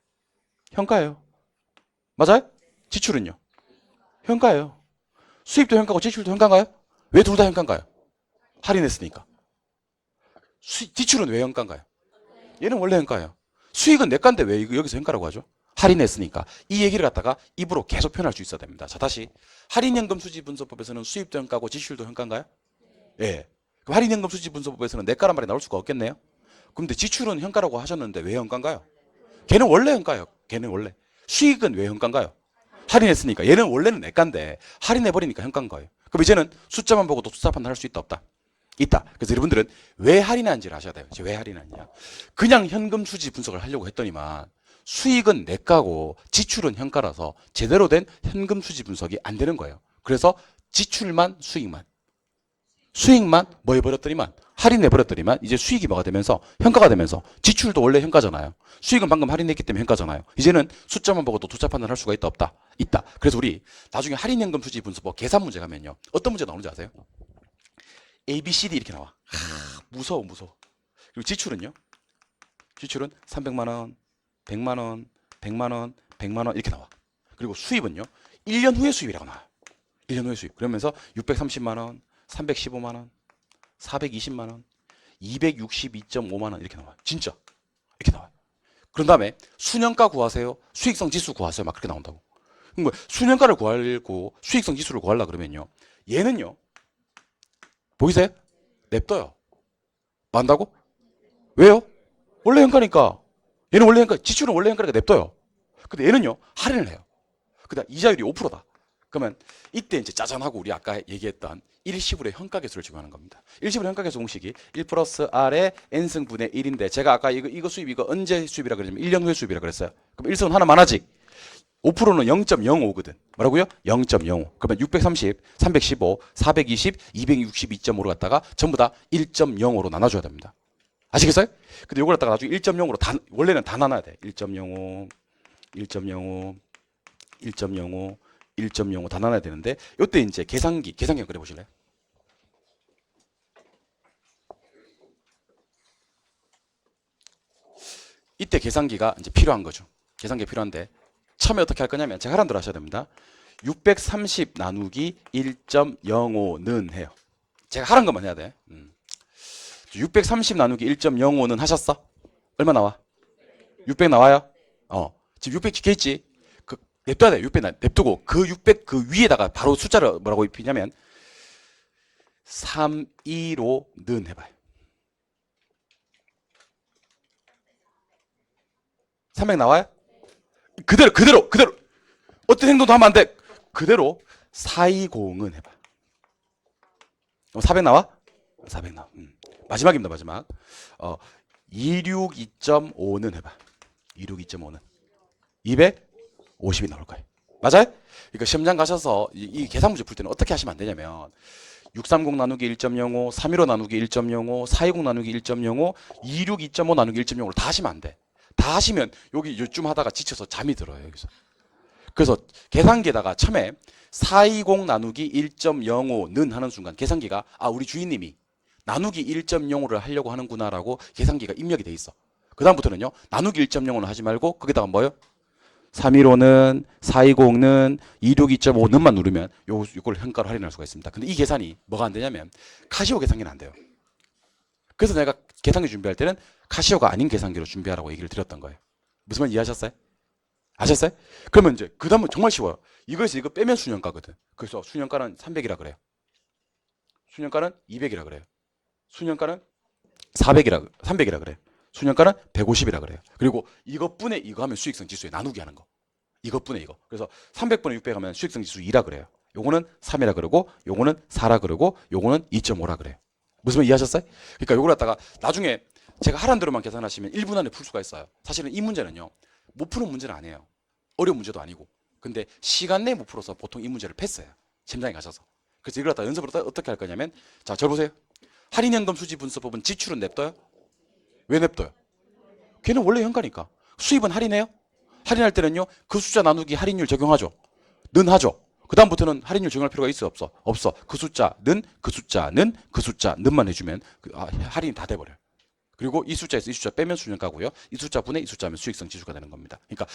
현가예요. 맞아요? 지출은요? 현가예요. 수입도 현가고 지출도 현가인가요? 왜 둘 다 현가인가요? 할인했으니까. 지출은 왜 현가인가요? 얘는 원래 현가예요. 수익은 내가인데 왜 여기서 현가라고 하죠? 할인했으니까. 이 얘기를 갖다가 입으로 계속 표현할 수 있어야 됩니다. 자, 다시. 할인연금 수지 분석법에서는 수입도 현가고 지출도 현가인가요? 예. 그럼 할인연금 수지 분석법에서는 내가란 말이 나올 수가 없겠네요? 근데 지출은 현가라고 하셨는데 왜 현가인가요? 걔는 원래 현가예요. 걔는 원래. 수익은 왜 현가인가요? 할인했으니까. 얘는 원래는 내가인데 할인해버리니까 현가인 거예요. 그럼 이제는 숫자만 보고도 투자 판단할 수 있다 없다? 있다. 그래서 여러분들은 왜 할인하는지를 아셔야 돼요. 왜 할인하느냐. 그냥 현금 수지 분석을 하려고 했더니만 수익은 내가고 지출은 현가라서 제대로 된 현금 수지 분석이 안 되는 거예요. 그래서 지출만 수익만 뭐 해버렸더니만 할인해버렸더니만 이제 수익이 뭐가 되면서 현가가 되면서 지출도 원래 현가잖아요. 수익은 방금 할인했기 때문에 현가잖아요. 이제는 숫자만 보고 또 투자 판단할 수가 있다 없다? 있다. 그래서 우리 나중에 할인연금 수지 분석법 계산 문제 가면요. 어떤 문제 나오는지 아세요? A, B, C, D 이렇게 나와. 무서워. 그리고 지출은요? 지출은 300만 원, 100만 원, 100만 원, 100만 원 이렇게 나와. 그리고 수입은요? 1년 후의 수입이라고 나와요. 1년 후의 수입. 그러면서 630만 원, 315만 원, 420만 원, 262.5만 원 이렇게 나와요. 진짜 이렇게 나와요. 그런 다음에 수년가 구하세요. 수익성 지수 구하세요. 막 그렇게 나온다고. 그럼 수년가를 구하고 수익성 지수를 구하려 그러면요. 얘는요. 보이세요? 냅둬요. 만다고? 왜요? 원래 현가니까. 얘는 원래 현가, 지출은 원래 현가니까 냅둬요. 근데 얘는요. 할인을 해요. 그다음 이자율이 5%다. 그러면 이때 이제 짜잔하고 우리 아까 얘기했던 일시불의 현가계수를 적용하는 겁니다. 일시불의 현가계수 공식이 1 플러스 R의 N승분의 1인데 제가 아까 이거 수입 이거 언제 수입이라 그랬냐면 1년 후의 수입이라 그랬어요. 그럼 1승은 하나만 하지. 5%는 0.05거든. 뭐라고요? 0.05. 그러면 630, 315, 420, 262.5로 갖다가 전부 다 1.05로 나눠줘야 됩니다. 아시겠어요? 근데 이걸 갖다가 나중에 1.05로 원래는 다 나눠야 돼. 1.05, 1.05, 1.05, 1.05 다 나눠야 되는데 이때 이제 계산기 한번 그려보실래요? 이때 계산기가 이제 필요한 거죠. 계산기가 필요한데 처음에 어떻게 할 거냐면 제가 하란 대로 하셔야 됩니다. 630 나누기 1.05는 해요. 제가 하란 것만 해야 돼. 630 나누기 1.05는 하셨어? 얼마 나와? 600 나와요? 지금 600 찍혀있지? 냅둬야 돼. 600 냅두고 그 600 그 위에다가 바로 숫자를 뭐라고 입히냐면 315는 해봐요. 300 나와요? 그대로 어떤 행동도 하면 안 돼. 그대로 420은 해봐. 400 나와? 400 나와. 마지막입니다. 마지막. 262.5는 해봐. 262.5는 250이 나올 거예요. 맞아요? 그러니까 시험장 가셔서 이 계산 문제 풀 때는 어떻게 하시면 안 되냐면 630 나누기 1.05, 315 나누기 1.05, 420 나누기 1.05, 26 2.5 나누기 1.05를 다 하시면 안 돼. 다 하시면 여기 요쯤 하다가 지쳐서 잠이 들어요. 여기서. 그래서 계산기에다가 처음에 420 나누기 1.05는 하는 순간 계산기가 우리 주인님이 나누기 1.05를 하려고 하는구나라고 계산기가 입력이 돼 있어. 그 다음부터는요 나누기 1.05는 하지 말고 거기다가 뭐요? 315는 420는 26 2.5는만 누르면 요걸 현가로 할인할 수가 있습니다. 근데 이 계산이 뭐가 안 되냐면 카시오 계산기는 안 돼요. 그래서 내가 계산기 준비할 때는 카시오가 아닌 계산기로 준비하라고 얘기를 드렸던 거예요. 무슨 말 이해하셨어요? 아셨어요? 그러면 이제 그 다음은 정말 쉬워요. 이거에서 이거 빼면 수년가거든. 그래서 수년가는 300이라 그래요. 수년가는 200이라 그래요. 수년가는 300이라 그래요. 수년가는 150이라 그래요. 그리고 이것분의 이거 하면 수익성 지수에 나누기 하는 거. 이것분의 이거. 그래서 300분의 600 하면 수익성 지수 2라 그래요. 요거는 3이라 그러고 요거는 4라 그러고 요거는 2.5라 그래요. 무슨 말 이해하셨어요? 그러니까 요걸 갖다가 나중에 제가 하란 대로만 계산하시면 1분 안에 풀 수가 있어요. 사실은 이 문제는요. 못 푸는 문제는 아니에요. 어려운 문제도 아니고. 근데 시간 내에 못 풀어서 보통 이 문제를 패스해요. 시험장에 가셔서. 그래서 이걸 갖다 연습을 어떻게 할 거냐면 자, 저 보세요. 할인연금 수지 분수법은 지출은 냅둬요? 왜 냅둬요? 걔는 원래 현가니까. 수입은 할인해요? 할인할 때는요. 그 숫자 나누기 할인율 적용하죠. 는 하죠. 그 다음부터는 할인율 적용할 필요가 있어 없어? 없어. 그 숫자는 그 숫자는 그 숫자는만 해주면 할인이 다 돼버려요. 그리고 이 숫자에서 이 숫자 빼면 수년가고요. 이 숫자 분의 이 숫자면 수익성 지수가 되는 겁니다. 그러니까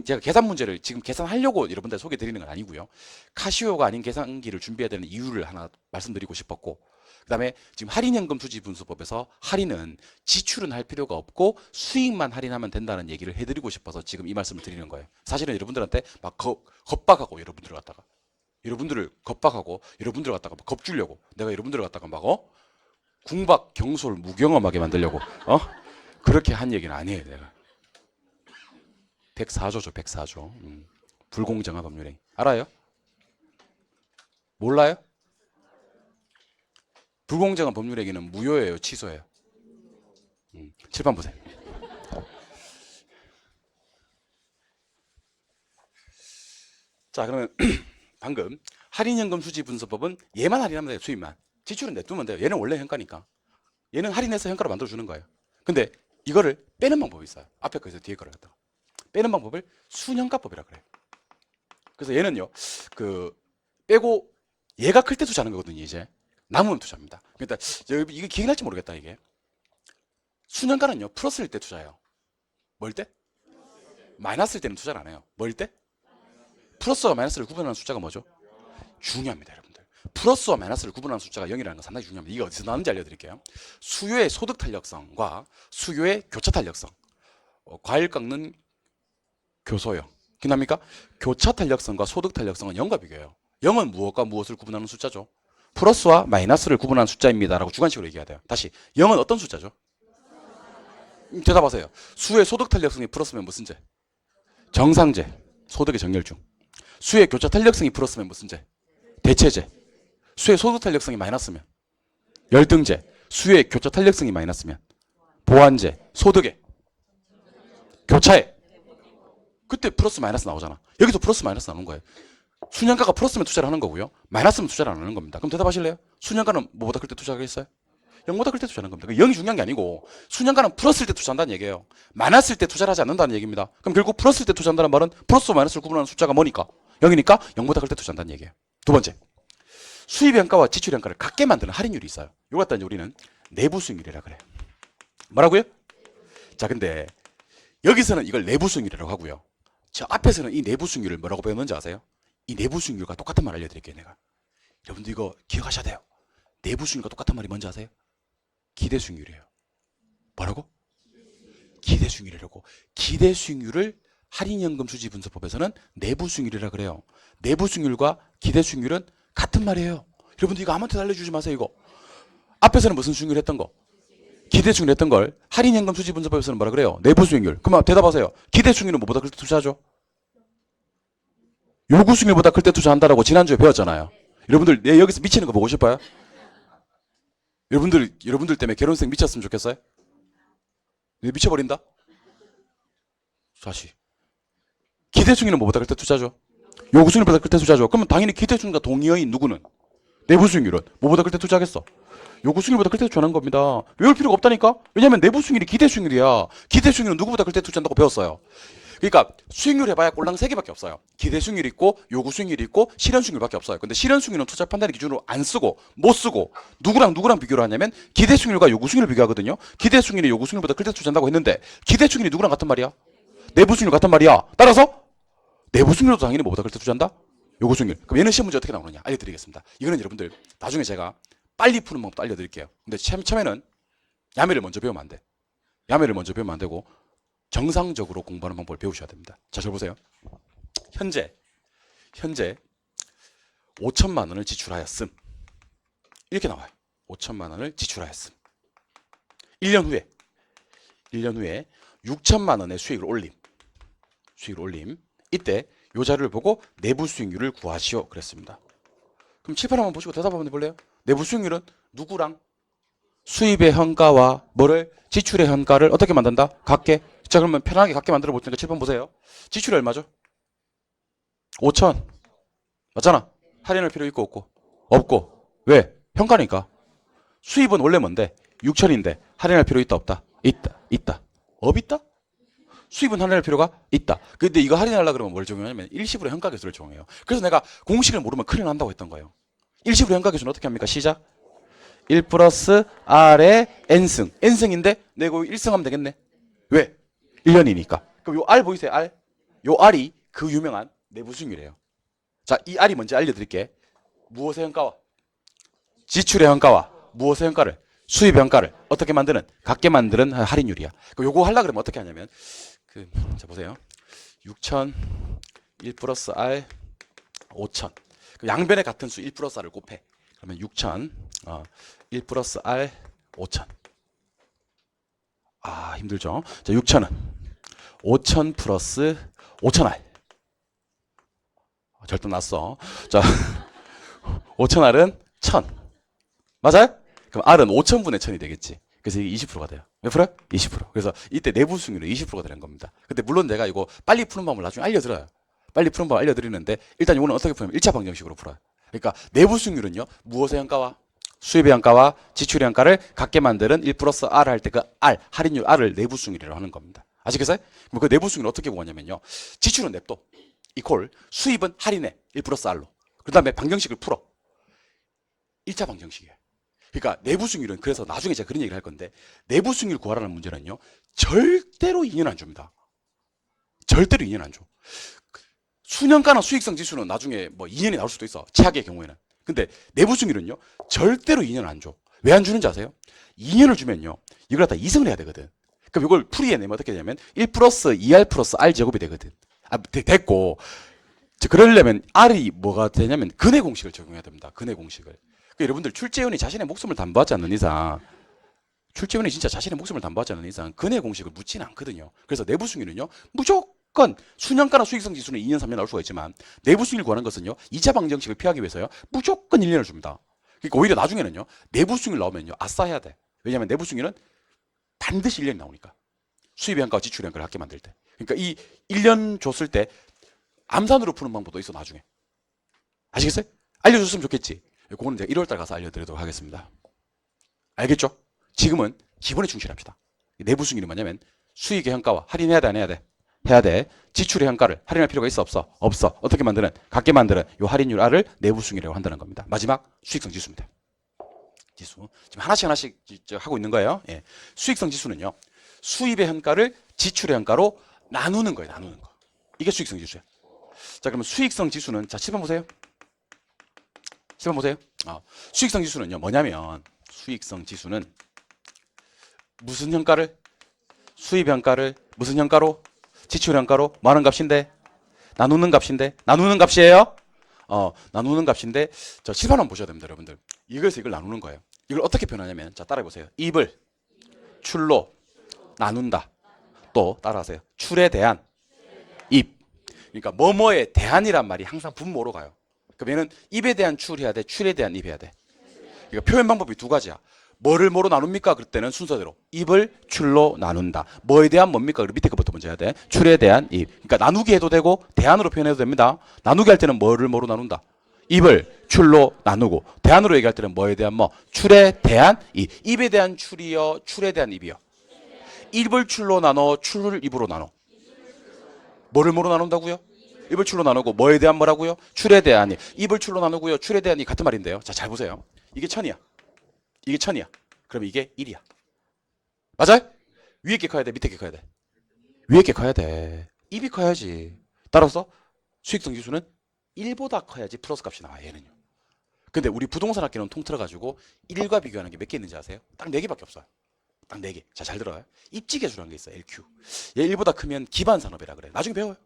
제가 계산 문제를 지금 계산하려고 여러분들 소개해 드리는 건 아니고요. 카시오가 아닌 계산기를 준비해야 되는 이유를 하나 말씀드리고 싶었고, 그 다음에 지금 할인연금 수지분수법에서 할인은 지출은 할 필요가 없고 수익만 할인하면 된다는 얘기를 해드리고 싶어서 지금 이 말씀을 드리는 거예요. 사실은 여러분들한테 막 겁박하고 여러분들을 갖다가 겁주려고 내가 여러분들을 갖다가 막 궁박 경솔 무경험하게 만들려고 그렇게 한 얘기는 아니에요. 내가 104조죠. 104조. 불공정한 법률행위 알아요? 몰라요? 불공정한 법률행위는 무효예요, 취소예요? 칠판 보세요. 자, 그러면 방금 할인연금 수지분수법은 얘만 할인하면 돼요. 수입만. 지출은 내두면 돼요. 얘는 원래 현가니까. 얘는 할인해서 현가로 만들어주는 거예요. 근데 이거를 빼는 방법이 있어요. 앞에 거에서 뒤에 거를 갖다가 빼는 방법을 순현가법이라 그래요. 그래서 얘는요, 빼고 얘가 클 때 투자하는 거거든요. 이제 남으면 투자입니다. 그러니까 이게 기억날지 모르겠다. 이게 순현가는요 플러스일 때 투자해요. 뭘 때? 마이너스일 때는 투자를 안 해요. 뭘 때? 플러스와 마이너스를 구분하는 숫자가 뭐죠? 중요합니다, 여러분들. 플러스와 마이너스를 구분하는 숫자가 0이라는 건 상당히 중요합니다. 이게 어디서 나오는지 알려드릴게요. 수요의 소득 탄력성과 수요의 교차 탄력성. 과일 깎는 교소형. 기납니까? 교차 탄력성과 소득 탄력성은 0과 비교해요. 0은 무엇과 무엇을 구분하는 숫자죠? 플러스와 마이너스를 구분하는 숫자입니다. 라고 주관식으로 얘기해야 돼요. 다시, 0은 어떤 숫자죠? 대답하세요. 수요의 소득 탄력성이 플러스면 무슨 제? 정상제. 소득의 정렬중. 수요의 교차 탄력성이 플러스면 무슨 제? 대체제. 수요의 소득 탄력성이 마이너스면 열등제. 수요의 교차 탄력성이 마이너스면 보완제. 소득의 교차에 그때 플러스 마이너스 나오잖아. 여기서 플러스 마이너스 나오는 거예요. 수년가가 플러스면 투자를 하는 거고요. 마이너스면 투자를 안 하는 겁니다. 그럼 대답하실래요? 수년가는 뭐보다 클 때 투자하겠어요? 0보다 클 때 투자하는 겁니다. 0이 중요한 게 아니고 수년가는 플러스일 때 투자한다는 얘기예요. 마이너스일 때 투자를 하지 않는다는 얘기입니다. 그럼 결국 플러스일 때 투자한다는 말은 플러스와 마이너스를 구분하는 숫자가 뭐니까? 0이니까 0보다 클 때 투자한다는 얘기예요. 두 번째, 수입 현가와 지출 현가를 같게 만드는 할인율이 있어요. 이거 갖다 이제 우리는 내부 수익률이라 그래요. 뭐라고요? 자, 근데 여기서는 이걸 내부 수익률이라고 하고요. 저 앞에서는 이 내부 수익률을 뭐라고 배웠는지 아세요? 이 내부 수익률과 똑같은 말 알려드릴게요. 내가 여러분들 이거 기억하셔야 돼요. 내부 수익률과 똑같은 말이 뭔지 아세요? 기대 수익률이에요. 뭐라고? 기대 수익률이라고. 기대 수익률을 할인연금 수지분수법에서는 내부 수익률이라 그래요. 내부 수익률과 기대 수익률은 같은 말이에요. 여러분들 이거 아무한테도 알려주지 마세요. 이거 앞에서는 무슨 수익률 했던 거? 기대 수익률 했던 걸 할인연금 수지분수법에서는 뭐라 그래요? 내부 수익률. 그럼 대답하세요. 기대 수익률은 뭐보다 클 때 투자하죠? 요구 수익률보다 클 때 투자한다라고 지난주에 배웠잖아요. 여러분들 내 여기서 미치는 거 보고 싶어요? 여러분들 때문에 결혼생 미쳤으면 좋겠어요? 왜 미쳐버린다? 다시. 기대 수익률은 뭐보다 클 때 투자죠? 요구 수익률보다 클 때 투자하죠. 그러면 당연히 기대 수익률과 동의어인 누구는? 내부 수익률은 뭐보다 클 때 투자하겠어? 요구 수익률보다 클 때 투자하는 겁니다. 외울 필요가 없다니까? 왜냐면 내부 수익률이 기대 수익률이야. 기대 수익률은 누구보다 클 때 투자한다고 배웠어요. 그러니까 수익률 해봐야 꼴랑 3개밖에 없어요. 기대 수익률이 있고 요구 수익률이 있고 실현 수익률밖에 없어요. 근데 실현 수익률은 투자 판단의 기준으로 안 쓰고 못 쓰고 누구랑 비교를 하냐면 기대 수익률과 요구 수익률을 비교하거든요. 기대 수익률이 요구 수익률보다 클 때 투자한다고 했는데 기대 수익률이 누구랑 같은 말이야? 내부 수익률 같은 말이야. 따라서 내부 수익률도 당연히 뭐보다 클 때 투자한다? 요구 수익률. 그럼 얘는 시험 문제 어떻게 나오느냐 알려드리겠습니다. 이거는 여러분들 나중에 제가 빨리 푸는 방법도 알려드릴게요. 근데 처음에는 야매를 먼저 배우면 안 돼. 야매를 먼저 배우면 안 되고 정상적으로 공부하는 방법을 배우셔야 됩니다. 자, 저 보세요. 현재 5천만 원을 지출하였음. 이렇게 나와요. 5천만 원을 지출하였음. 1년 후에 6천만 원의 수익을 올림. 이때 요 자료를 보고 내부 수익률을 구하시오 그랬습니다. 그럼 칠판 한번 보시고 대답 한번 해볼래요? 내부 수익률은 누구랑? 수입의 현가와 뭐를? 지출의 현가를 어떻게 만든다? 같게. 자, 그러면 편하게 같게 만들어 볼 테니까 칠판 보세요. 지출이 얼마죠? 5천. 맞잖아. 할인할 필요 있고 없고? 없고. 왜? 현가니까. 수입은 원래 뭔데? 6천인데 할인할 필요 있다 없다? 있다. 있다? 수입은 할인할 필요가 있다. 근데 이거 할인하려고 그러면 뭘 적용하냐면 일시불의 현가계수를 적용해요. 그래서 내가 공식을 모르면 큰일 난다고 했던 거예요. 일시불의 현가계수는 어떻게 합니까? 시작. 1 플러스 R의 N승. N승인데 내가 1승 하면 되겠네. 왜? 1년이니까. 그럼 요 R 보이세요? R? 요 R이 그 유명한 내부 수익률이에요. 자, 이 R이 뭔지 알려드릴게. 무엇의 현가와? 지출의 현가와 무엇의 현가를? 수입의 현가를 어떻게 만드는? 같게 만드는 할인율이야. 그럼 요거 하려고 그러면 어떻게 하냐면 자 보세요. 6천 1 플러스 R 5천. 양변에 같은 수 1 플러스 R을 곱해. 그러면 6천 1 플러스 R 5천. 아, 힘들죠? 자, 6천은 5천 플러스 5천 R. 절대 났어. 자, 5천 R은 1000. 맞아요? 그럼 R은 5천분의 1000이 되겠지. 그래서 이게 20%가 돼요. 몇 프로? 20%. 그래서 이때 내부 수익률은 20%가 되는 겁니다. 근데 물론 내가 이거 빨리 푸는 방법을 나중에 알려드려요. 빨리 푸는 방법 알려드리는데 일단 이거는 어떻게 풀냐면 1차 방정식으로 풀어요. 그러니까 내부 수익률은요. 무엇의 현가와 수입의 현가와 지출의 현가를 같게 만드는 1 플러스 R 할 때 그 R, 할인율 R을 내부 수익률이라고 하는 겁니다. 아시겠어요? 그럼 그 내부 수익률 어떻게 구하냐면요. 지출은 냅둬. 이퀄 수입은 할인해. 1 플러스 R로. 그 다음에 방정식을 풀어. 1차 방정식이에요. 그러니까 내부 수익률은 그래서 나중에 제가 그런 얘기를 할 건데 내부 수익률 구하라는 문제는요. 절대로 2년 안 줍니다. 절대로 2년 안 줘. 수년가나 수익성 지수는 나중에 뭐 2년이 나올 수도 있어. 최악의 경우에는. 근데 내부 수익률은요. 절대로 2년 안 줘. 왜 안 주는지 아세요? 2년을 주면요. 이걸 갖다 이승을 해야 되거든. 그럼 이걸 풀이해내면 어떻게 되냐면 1 플러스 2R 플러스 R 제곱이 되거든. 됐고 그러려면 R이 뭐가 되냐면 근해 공식을 적용해야 됩니다. 근해 공식을. 그러니까 여러분들 출제원이 자신의 목숨을 담보하지 않는 이상 출제원이 진짜 자신의 목숨을 담보하지 않는 이상 근해 공식을 묻지는 않거든요. 그래서 내부 수익률은요. 무조건 수년가나 수익성 지수는 2년 3년 나올 수가 있지만 내부 수익률 구하는 것은요. 2차 방정식을 피하기 위해서요. 무조건 1년을 줍니다. 그러니까 오히려 나중에는요. 내부 수익률 나오면요. 아싸 해야 돼. 왜냐하면 내부 수익률은 반드시 1년이 나오니까. 수입의 현가와 지출의 현가를 같게 만들 때. 그러니까 이 1년 줬을 때 암산으로 푸는 방법도 있어 나중에. 아시겠어요? 알려줬으면 좋겠지. 그거는 제가 1월달 가서 알려드리도록 하겠습니다. 알겠죠? 지금은 기본에 충실합시다. 내부 수익률이 뭐냐면 수익의 현가와 할인해야 돼 안 해야 돼? 해야 돼. 지출의 현가를 할인할 필요가 있어 없어? 없어. 어떻게 만드는? 같게 만드는 요 할인율 R을 내부 수익률이라고 한다는 겁니다. 마지막 수익성 지수입니다. 지수. 지금 하나씩 하고 있는 거예요. 예. 수익성 지수는요. 수입의 현가를 지출의 현가로 나누는 거예요. 나누는 거. 이게 수익성 지수야. 자, 그러면 수익성 지수는 자, 7번 보세요. 7번 보세요. 수익성 지수는요. 뭐냐면 수익성 지수는 무슨 현가를? 수입 현가를 무슨 현가로? 지출 현가로 뭐 하는 값인데? 나누는 값인데? 나누는 값이에요? 나누는 값인데 저 7번 한번 보셔야 됩니다, 여러분들. 이거에서 이걸 나누는 거예요. 이걸 어떻게 표현하냐면 자, 따라해 보세요. 입을 출로 나눈다. 또 따라하세요. 출에 대한 입. 그러니까 뭐뭐에 대한이란 말이 항상 분모로 가요. 그럼 얘는 입에 대한 출 해야 돼, 출에 대한 입 해야 돼. 그러니까 표현 방법이 두 가지야. 뭐를 뭐로 나눕니까? 그럴 때는 순서대로 입을 출로 나눈다. 뭐에 대한 뭡니까? 그럼 밑에 것부터 먼저 해야 돼. 출에 대한 입. 그러니까 나누기 해도 되고 대안으로 표현해도 됩니다. 나누기 할 때는 뭐를 뭐로 나눈다. 입을 출로 나누고 대안으로 얘기할 때는 뭐에 대한 뭐 출에 대한 입. 입에 대한 출이요. 출에 대한 입이요. 입을 출로 나눠 출을 입으로 나눠. 뭐를 뭐로 나눈다고요? 입을 출로 나누고 뭐에 대한 뭐라고요? 출에 대한 입. 입을 출로 나누고요. 출에 대한 입 같은 말인데요. 자, 잘 보세요. 이게 천이야. 이게 천이야. 그럼 이게 1이야. 맞아요? 위에 게 커야 돼? 밑에 게 커야 돼? 위에 게 커야 돼. 입이 커야지. 따라서 수익성 지수는 1보다 커야지 플러스 값이 나와, 얘는요. 근데 우리 부동산 학기는 통틀어가지고 1과 비교하는 게 몇 개 있는지 아세요? 딱 4개밖에 없어요. 딱 4개. 자, 잘 들어요. 입지계수라는 게 있어요. LQ. 얘 1보다 크면 기반산업이라 그래. 나중에 배워요.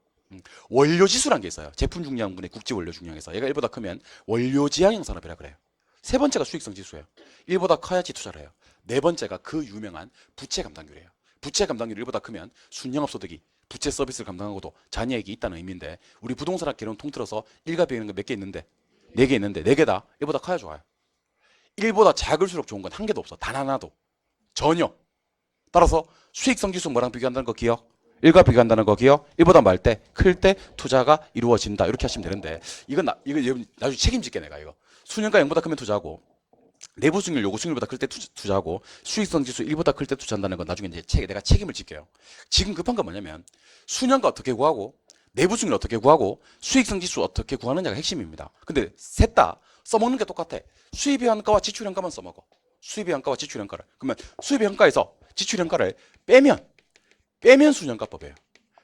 원료지수라는 게 있어요. 제품 중량분의 국지 원료 중량에서. 얘가 1보다 크면 원료지향형 산업이라 그래요. 세 번째가 수익성 지수예요. 1보다 커야지 투자를 해요. 네 번째가 그 유명한 부채 감당률이에요. 부채 감당률이 1보다 크면 순영업소득이 부채 서비스를 감당하고도 잔여액이 있다는 의미인데 우리 부동산 학기는 통틀어서 1과 비교하는 게 몇 개 있는데 4개 있는데 4개 다 1보다 커야 좋아요. 1보다 작을수록 좋은 건 한 개도 없어. 단 하나도. 전혀. 따라서 수익성 지수 뭐랑 비교한다는 거 기억? 1과 비교한다는 거 기억? 1보다 말 때, 클 때 투자가 이루어진다. 이렇게 하시면 되는데 이건 나중에 책임질게 내가 이거. 수년가 0보다 크면 투자하고 내부 수익률 요구 수익률보다 클 때 투자하고 수익성 지수 1보다 클 때 투자한다는 건 나중에 이제 내가 책임을 질게요. 지금 급한 건 뭐냐면 수년가 어떻게 구하고 내부 수익률 어떻게 구하고 수익성 지수 어떻게 구하느냐가 핵심입니다. 근데 셋 다 써먹는 게 똑같아. 수입의 한가와 지출의 한가만 써먹어. 수입의 한가와 지출의 한가를. 그러면 수입의 한가에서 지출의 한가를 빼면 수년가법이에요.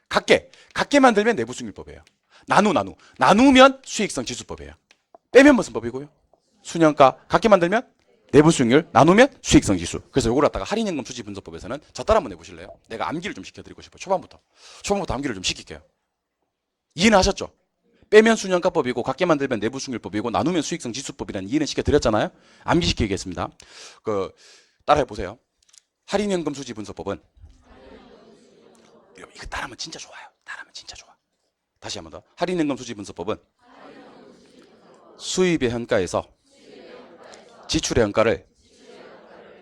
같게 만들면 내부 수익률법이에요. 나누면 수익성 지수법이에요. 빼면 무슨 법이고요? 수년가 같게 만들면 내부 수익률, 나누면 수익성 지수. 그래서 요걸 갖다가 할인연금 수지 분석법에서는 저 따라 한번 해보실래요? 내가 암기를 좀 시켜드리고 싶어요. 초반부터 암기를 좀 시킬게요. 이해는 하셨죠? 빼면 수년가법이고 같게 만들면 내부 수익률법이고 나누면 수익성 지수법이라는 이해는 시켜드렸잖아요. 암기 시키겠습니다. 따라해 보세요. 할인연금 수지 분석법은 이거 따라하면 진짜 좋아요. 다시 한번 더. 할인연금 수지 분석법은 수입의 현가에서 지출의 현가를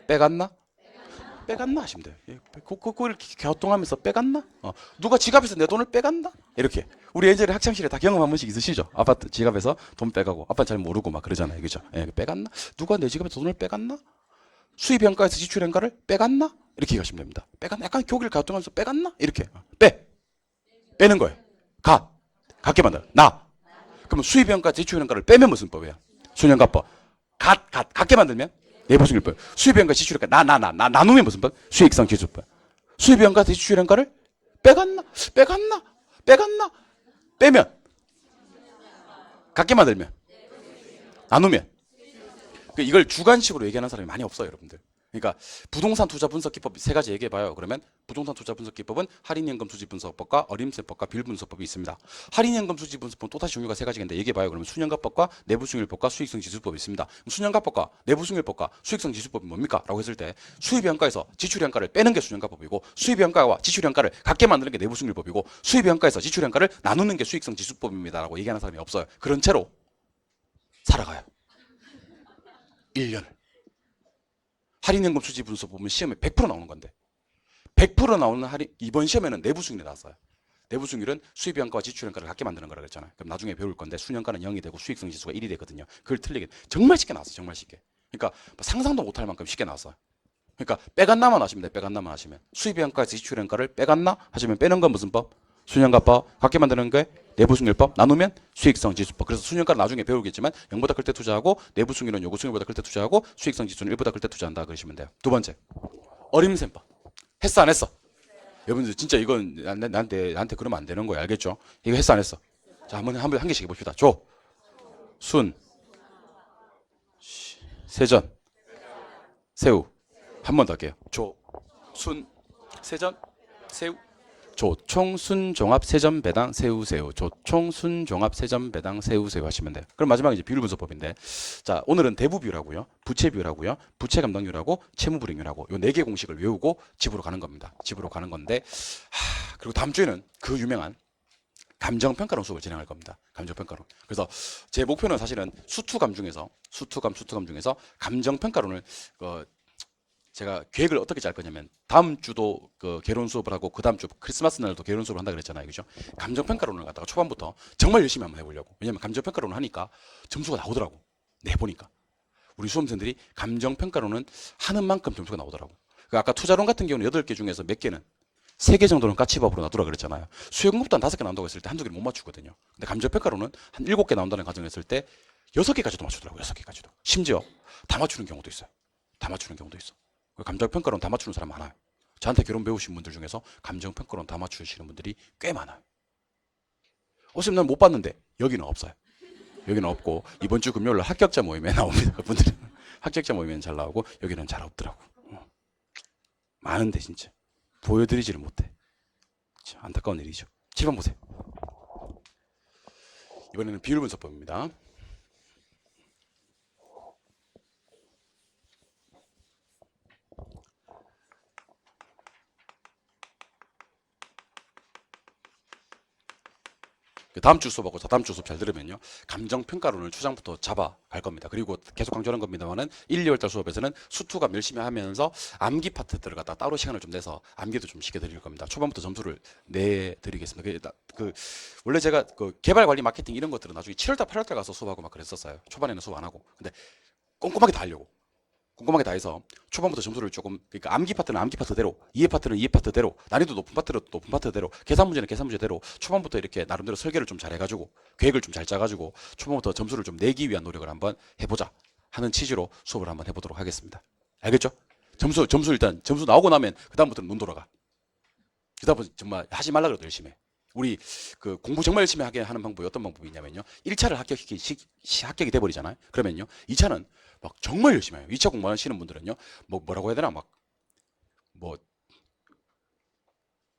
빼갔나 하시면 돼요. 그걸 갸우뚱하면서 빼갔나? 누가 지갑에서 내 돈을 빼갔나? 이렇게. 우리 예전에 학창시절에 다 경험 한 번씩 있으시죠? 아파트 지갑에서 돈 빼가고 아빠는 잘 모르고 막 그러잖아요. 그죠? 빼갔나? 누가 내 지갑에서 돈을 빼갔나? 수입 현가에서 지출 현가를 빼갔나? 이렇게 하시면 됩니다. 빼갔나? 약간 교기를 갸우뚱하면서 빼갔나? 이렇게. 빼는 거예요. 같게 만들어. 그러면 수입 현가, 지출 현가를 빼면 무슨 법이에요? 수년가법. 같게 만들면 내부 수익률법. 수입 현가, 지출 현가 나누면 무슨 법? 수익성 지수법. 수입 현가, 지출 현가를 빼면 같게 만들면 나누면. 이걸 주관식으로 얘기하는 사람이 많이 없어요, 여러분들. 그러니까 부동산 투자 분석 기법 세 가지 얘기해봐요. 그러면 부동산 투자 분석 기법은 할인연금 수지 분석법과 어림세법과 비율분석법이 있습니다. 할인연금 수지 분석법은 또 다시 종류가 세 가지인데 얘기해봐요. 그러면 수년가법과 내부수익률법과 수익성 지수법이 있습니다. 수년가법과 내부수익률법과 수익성 지수법이 뭡니까? 라고 했을 때 수입의 현가에서 지출의 현가를 빼는 게 수년가법이고 수입의 현가와 지출의 현가를 같게 만드는 게 내부수익률법이고 수입의 현가에서 지출의 현가를 나누는 게 수익성 지수법입니다. 라고 얘기하는 사람이 없어요. 그런 채로 살아가요. 1년을. 할인연금 수지 분석 보면 시험에 100% 나오는 건데 100% 나오는 이번 시험에는 내부 수익률이 나왔어요. 내부 수익률은 수입 현가와 지출 현가를 같게 만드는 거라 그랬잖아요. 그럼 나중에 배울 건데 수년가는 0이 되고 수익성 지수가 1이 되거든요. 그걸 틀리게 정말 쉽게 나왔어요. 정말 쉽게. 그러니까 상상도 못할 만큼 쉽게 나왔어요. 그러니까 빼갔나만 하시면 돼요. 빼갔나만 하시면 수입 현가에서 지출 현가를 빼갔나 하시면 빼는 건 무슨 법? 수년가법. 같게 만드는 게 내부 수익률법. 나누면 수익성 지수법. 그래서 수년가는 나중에 배우겠지만 0보다 클 때 투자하고 내부 수익률은 요구 수익률보다 클 때 투자하고 수익성 지수는 1보다 클 때 투자한다 그러시면 돼요. 두 번째. 어림셈법. 했어 안 했어? 여러분들 진짜 이건 나한테 그러면 안 되는 거예요. 알겠죠? 이거 했어 안 했어? 자, 한 개씩 해봅시다. 조, 순, 세전, 새우. 한 번 더 할게요. 조, 순, 세전, 새우. 조총, 순, 종합, 세전, 배당, 새우. 조총, 순, 종합, 세전, 배당, 새우 하시면 돼요. 그럼 마지막에 이제 비율 분석법인데, 자, 오늘은 대부 비율하고요, 부채 비율하고요, 부채 감당률하고 채무 불이익률하고 요 4개 공식을 외우고 집으로 가는 겁니다. 집으로 가는 건데, 그리고 다음 주에는 그 유명한 감정평가론 수업을 진행할 겁니다. 감정평가론. 그래서 제 목표는 사실은 수투감 중에서 감정평가론을 제가 계획을 어떻게 짤 거냐면 다음 주도 그 개론 수업을 하고 그 다음 주 크리스마스 날도 개론 수업을 한다 그랬잖아요. 그죠? 감정평가론을 갖다가 초반부터 정말 열심히 한번 해보려고. 왜냐면 감정평가론을 하니까 점수가 나오더라고. 내보니까. 우리 수험생들이 감정평가론은 하는 만큼 점수가 나오더라고. 그 아까 투자론 같은 경우는 8개 중에서 몇 개는 3개 정도는 까치밥으로 놔두라 그랬잖아요. 수요공부도 한 5개 나온다고 했을 때 한두 개를 못 맞추거든요. 근데 감정평가론은 한 7개 나온다는 가정을 했을 때 6개까지도 맞추더라고요. 6개까지도. 심지어 다 맞추는 경우도 있어요. 다 맞추는 경우도 있어. 감정평가론 다 맞추는 사람 많아요. 저한테 결혼 배우신 분들 중에서 감정평가론 다 맞추시는 분들이 꽤 많아요. 어차피 난 못 봤는데 여기는 없어요. 여기는 없고 이번 주 금요일 합격자 모임에 나옵니다. 그분들은 합격자 모임에는 잘 나오고 여기는 잘 없더라고. 많은데 진짜 보여드리지를 못해. 안타까운 일이죠. 7번 보세요. 이번에는 비율 분석법입니다. 다음 주 수업하고 다다음 주 수업 잘 들으면요. 감정평가론을 초장부터 잡아갈 겁니다. 그리고 계속 강조하는 겁니다만은 1, 2월 달 수업에서는 수투가 열심히 하면서 암기 파트들을 갖다 따로 시간을 좀 내서 암기도 좀 시켜드릴 겁니다. 초반부터 점수를 내드리겠습니다. 원래 제가 개발 관리 마케팅 이런 것들은 나중에 7월 달, 8월 달 가서 수업하고 막 그랬었어요. 초반에는 수업 안 하고. 근데 꼼꼼하게 다 하려고. 꼼꼼하게 다 해서 초반부터 점수를 조금, 그러니까 암기 파트는 암기 파트대로, 이해 파트는 이해 파트대로, 난이도 높은 파트는 높은 파트대로, 계산 문제는 계산 문제대로 초반부터 이렇게 나름대로 설계를 좀 잘 해가지고 계획을 좀 잘 짜가지고 초반부터 점수를 좀 내기 위한 노력을 한번 해보자 하는 취지로 수업을 한번 해보도록 하겠습니다. 알겠죠? 점수 일단 점수 나오고 나면 그 다음부터는 눈 돌아가. 그 다음부터 정말 하지 말라 그래도 열심히 해. 우리 공부 정말 열심히 하게 하는 방법이 어떤 방법이 있냐면요. 1차를 합격이 돼버리잖아요. 그러면요. 2차는 막 정말 열심히 해요. 2차 공부하시는 분들은요. 뭐라고 해야 되나 뭐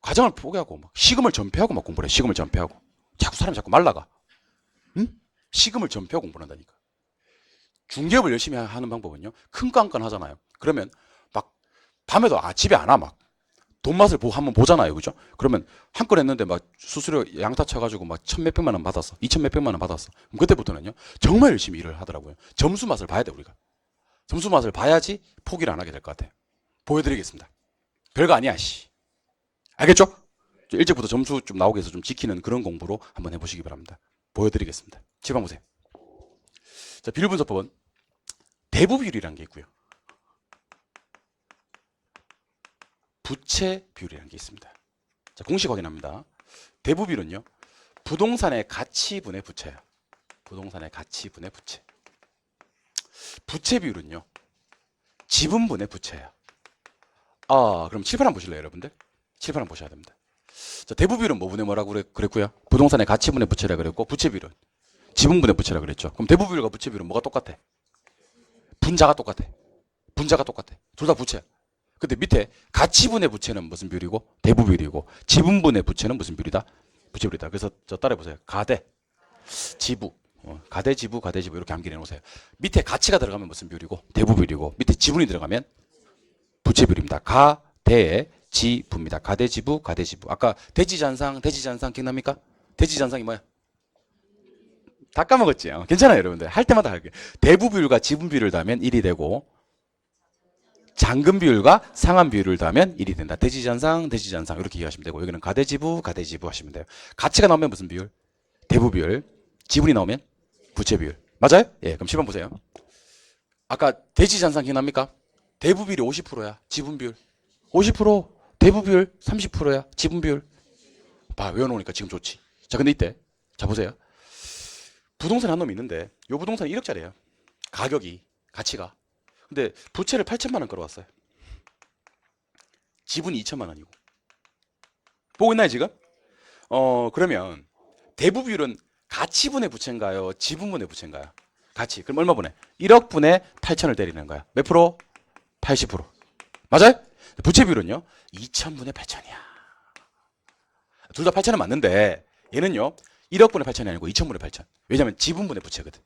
과정을 포기하고 막 시금을 전폐하고 막 공부를 해. 시금을 전폐하고. 사람이 자꾸 말라가. 응? 시금을 전폐하고 공부를 한다니까. 중개업을 열심히 하는 방법은요. 큰 거 한 건 하잖아요. 그러면 막 밤에도 집에 안 와 막. 돈 맛을 한번 보잖아요. 그죠? 그러면 한 건 했는데 막 수수료 양타 쳐가지고 막 천 몇백만 원 받았어. 이천 몇백만 원 받았어. 그럼 그때부터는요. 정말 열심히 일을 하더라고요. 점수 맛을 봐야 돼, 우리가. 점수 맛을 봐야지 포기를 안 하게 될 것 같아요. 보여드리겠습니다. 별거 아니야, 씨. 알겠죠? 일찍부터 점수 좀 나오게 해서 좀 지키는 그런 공부로 한번 해보시기 바랍니다. 보여드리겠습니다. 7번 보세요. 자, 비율 분석법은 대부 비율이라는 게 있고요. 부채 비율이라는 게 있습니다. 자, 공식 확인합니다. 대부 비율은요. 부동산의 가치분의 부채예요. 부동산의 가치분의 부채. 부채 비율은요. 지분분의 부채예요. 그럼 칠판 한번 보실래요, 여러분들? 칠판 한번 보셔야 됩니다. 자, 대부 비율은 뭐분의 뭐라고 그랬고요? 부동산의 가치분의 부채라 그랬고, 부채 비율은 지분분의 부채라 그랬죠. 그럼 대부 비율과 부채 비율은 뭐가 똑같아? 분자가 똑같아. 분자가 똑같아. 둘 다 부채야. 근데 밑에 가치분의 부채는 무슨 비율이고 대부 비율이고 지분분의 부채는 무슨 비율이다? 부채 비율이다. 그래서 저 따라해 보세요. 가대, 지부, 가대, 지부, 가대, 지부 이렇게 암기해 놓으세요. 밑에 가치가 들어가면 무슨 비율이고 대부 비율이고 밑에 지분이 들어가면 부채 비율입니다. 가대, 지부입니다. 가대, 지부, 가대, 지부. 아까 대지잔상, 대지잔상 기억납니까? 대지잔상이 뭐야? 다 까먹었지. 괜찮아요, 여러분들. 할 때마다 할게요. 대부 비율과 지분 비율을 더하면 1이 되고 잔금 비율과 상환 비율을 더하면 1이 된다. 대지잔상, 대지잔상 이렇게 이해하시면 되고 여기는 가대지부, 가대지부 하시면 돼요. 가치가 나오면 무슨 비율? 대부 비율. 지분이 나오면 부채 비율. 맞아요? 예, 그럼 10번 보세요. 아까 대지잔상 기억납니까? 대부 비율이 50%야. 지분 비율 50%, 대부 비율 30%야. 지분 비율. 봐, 외워놓으니까 지금 좋지. 자, 근데 이때 자 보세요. 부동산 한 놈이 있는데 이 부동산이 1억짜리예요. 가치가. 근데 부채를 8천만 원 끌어왔어요. 지분이 2천만 원이고. 보고 있나요, 지금? 그러면 대부 비율은 가치분의 부채인가요? 지분분의 부채인가요? 가치. 그럼 얼마 분의? 1억 분의 8천을 때리는 거야. 몇 프로? 80%. 맞아요? 부채 비율은요? 2천분의 8천이야. 둘 다 8천은 맞는데 얘는요. 1억 분의 8천이 아니고 2천분의 8천. 왜냐면 지분분의 부채거든.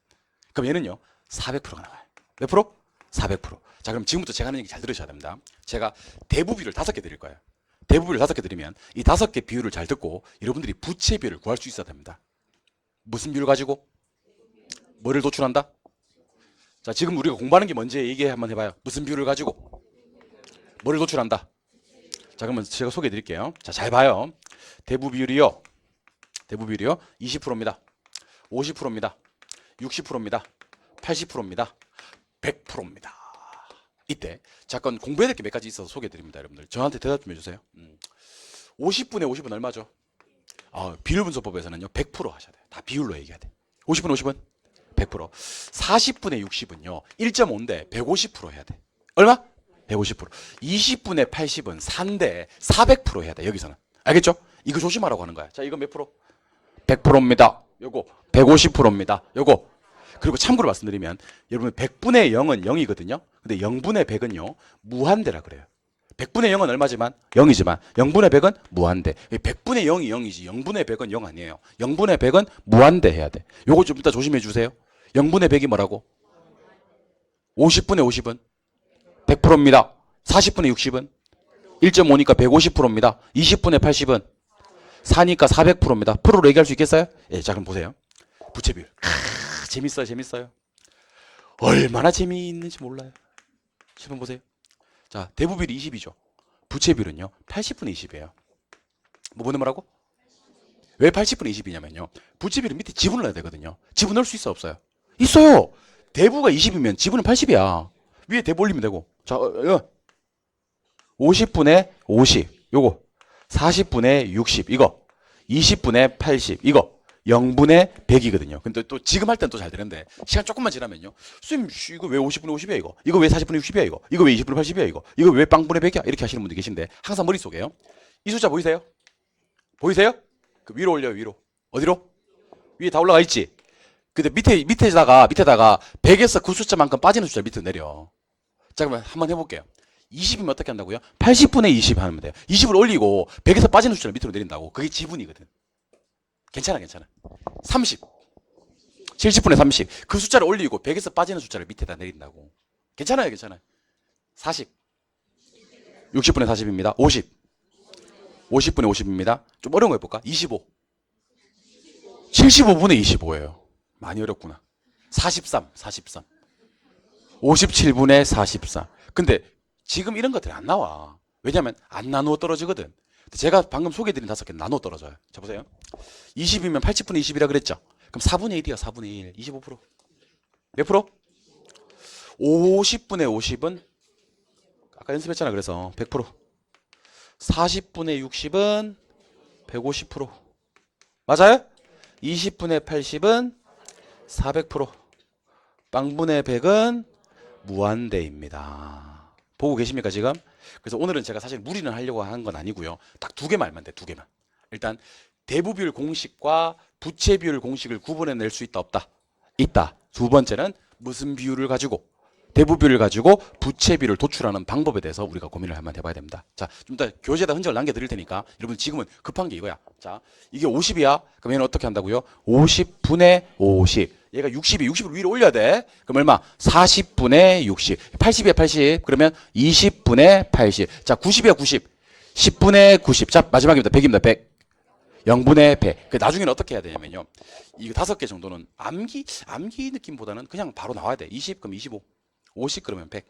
그럼 얘는요. 400%가 나와요. 몇 프로? 400%. 자, 그럼 지금부터 제가 하는 얘기 잘 들으셔야 됩니다. 제가 대부 비율을 5개 드릴 거예요. 대부 비율을 5개 드리면 이 5개 비율을 잘 듣고 여러분들이 부채 비율을 구할 수 있어야 됩니다. 무슨 비율 가지고? 뭐를 도출한다? 자, 지금 우리가 공부하는 게 뭔지 얘기 한번 해봐요. 무슨 비율을 가지고? 뭐를 도출한다? 자, 그러면 제가 소개해 드릴게요. 자, 잘 봐요. 대부 비율이요. 대부 비율이요. 20%입니다. 50%입니다. 60%입니다. 80%입니다. 100%입니다. 이때 잠깐 공부해야 될 게 몇 가지 있어서 소개해 드립니다, 여러분들. 저한테 대답 좀 해주세요. 50분에 50은 얼마죠? 비율 분석법에서는요 100% 하셔야 돼요. 다 비율로 얘기해야 돼. 50분 50은 100%. 40분에 60은요 1.5인데 150% 해야 돼. 얼마? 150%. 20분에 80은 4인데 400% 해야 돼. 여기서는. 알겠죠? 이거 조심하라고 하는 거야. 자, 이거 몇 프로? 100%입니다. 요거 150%입니다. 요거. 그리고 참고로 말씀드리면 여러분 100분의 0은 0이거든요. 근데 0분의 100은요 무한대라 그래요. 100분의 0은 얼마지만? 0이지만 0분의 100은 무한대. 100분의 0이 0이지 0분의 100은 0 아니에요. 0분의 100은 무한대 해야 돼. 요거 좀 이따 조심해 주세요. 0분의 100이 뭐라고? 50분의 50은 100%입니다. 40분의 60은 1.5니까 150%입니다. 20분의 80은 4니까 400%입니다. 프로로 얘기할 수 있겠어요? 예, 자 그럼 보세요. 부채비율. 재밌어요, 재밌어요. 얼마나 재미있는지 몰라요. 시험 보세요. 자, 대부비율이 20이죠. 부채비율은요 80분의 20이에요. 뭐 뭐라고? 왜 80분의 20이냐면요. 부채비율은 밑에 지분을 넣어야 되거든요. 지분 넣을 수 있어 없어요? 있어요. 대부가 20이면 지분은 80이야. 위에 대부 올리면 되고. 자, 50분의 50 요거 40분의 60 이거 20분의 80 이거 0분의 100이거든요. 근데 또 지금 할 땐 또 잘 되는데 시간 조금만 지나면요. 선생님 이거 왜 50분의 50이야 이거? 이거 왜 40분의 60이야 이거? 이거 왜 20분의 80이야 이거? 이거 왜 빵분의 100이야? 이렇게 하시는 분들 계신데 항상 머릿속에요. 이 숫자 보이세요? 보이세요? 그 위로 올려요 위로. 어디로? 위에 다 올라가 있지? 근데 밑에다가 100에서 그 숫자만큼 빠지는 숫자 밑으로 내려. 자 그러면 한번 해볼게요. 20이면 어떻게 한다고요? 80분의 20 하면 돼요. 20을 올리고 100에서 빠지는 숫자를 밑으로 내린다고. 그게 지분이거든. 괜찮아. 30. 70분의 30. 그 숫자를 올리고 100에서 빠지는 숫자를 밑에다 내린다고. 괜찮아요. 40. 60분의 40입니다. 50. 50분의 50입니다. 좀 어려운 거 해볼까? 25. 75분의 25예요. 많이 어렵구나. 43. 57분의 43. 근데 지금 이런 것들이 안 나와. 왜냐면 안 나누어 떨어지거든. 제가 방금 소개해드린 5개 나누어 떨어져요. 자 보세요. 20이면 80분의 20이라 그랬죠. 그럼 4분의 1이야. 4분의 1. 25%. 몇 프로? 50분의 50은 아까 연습했잖아. 그래서 100%. 40분의 60은 150%. 맞아요? 20분의 80은 400%. 빵분의 100은 무한대입니다. 보고 계십니까 지금? 그래서 오늘은 제가 사실 무리는 하려고 하는 건 아니고요. 딱 2개만 알면 돼. 2개만. 일단 대부비율 공식과 부채비율 공식을 구분해낼 수 있다 없다? 있다. 두 번째는 무슨 비율을 가지고 대부비율을 가지고 부채비율을 도출하는 방법에 대해서 우리가 고민을 한번 해봐야 됩니다. 자, 좀 이따 교재에다 흔적을 남겨드릴 테니까 여러분 지금은 급한 게 이거야. 자, 이게 50이야. 그럼 얘는 어떻게 한다고요? 50분의 50. 얘가 60이 60을 위로 올려야 돼. 그럼 얼마? 40분의 60. 80이야 80. 그러면 20분의 80. 자, 90이야 90. 10분의 90. 자, 마지막입니다. 100입니다. 100. 0분의 100. 그 나중에는 어떻게 해야 되냐면요. 이거 5개 정도는 암기 느낌보다는 그냥 바로 나와야 돼. 20 그럼 25. 50 그러면 100.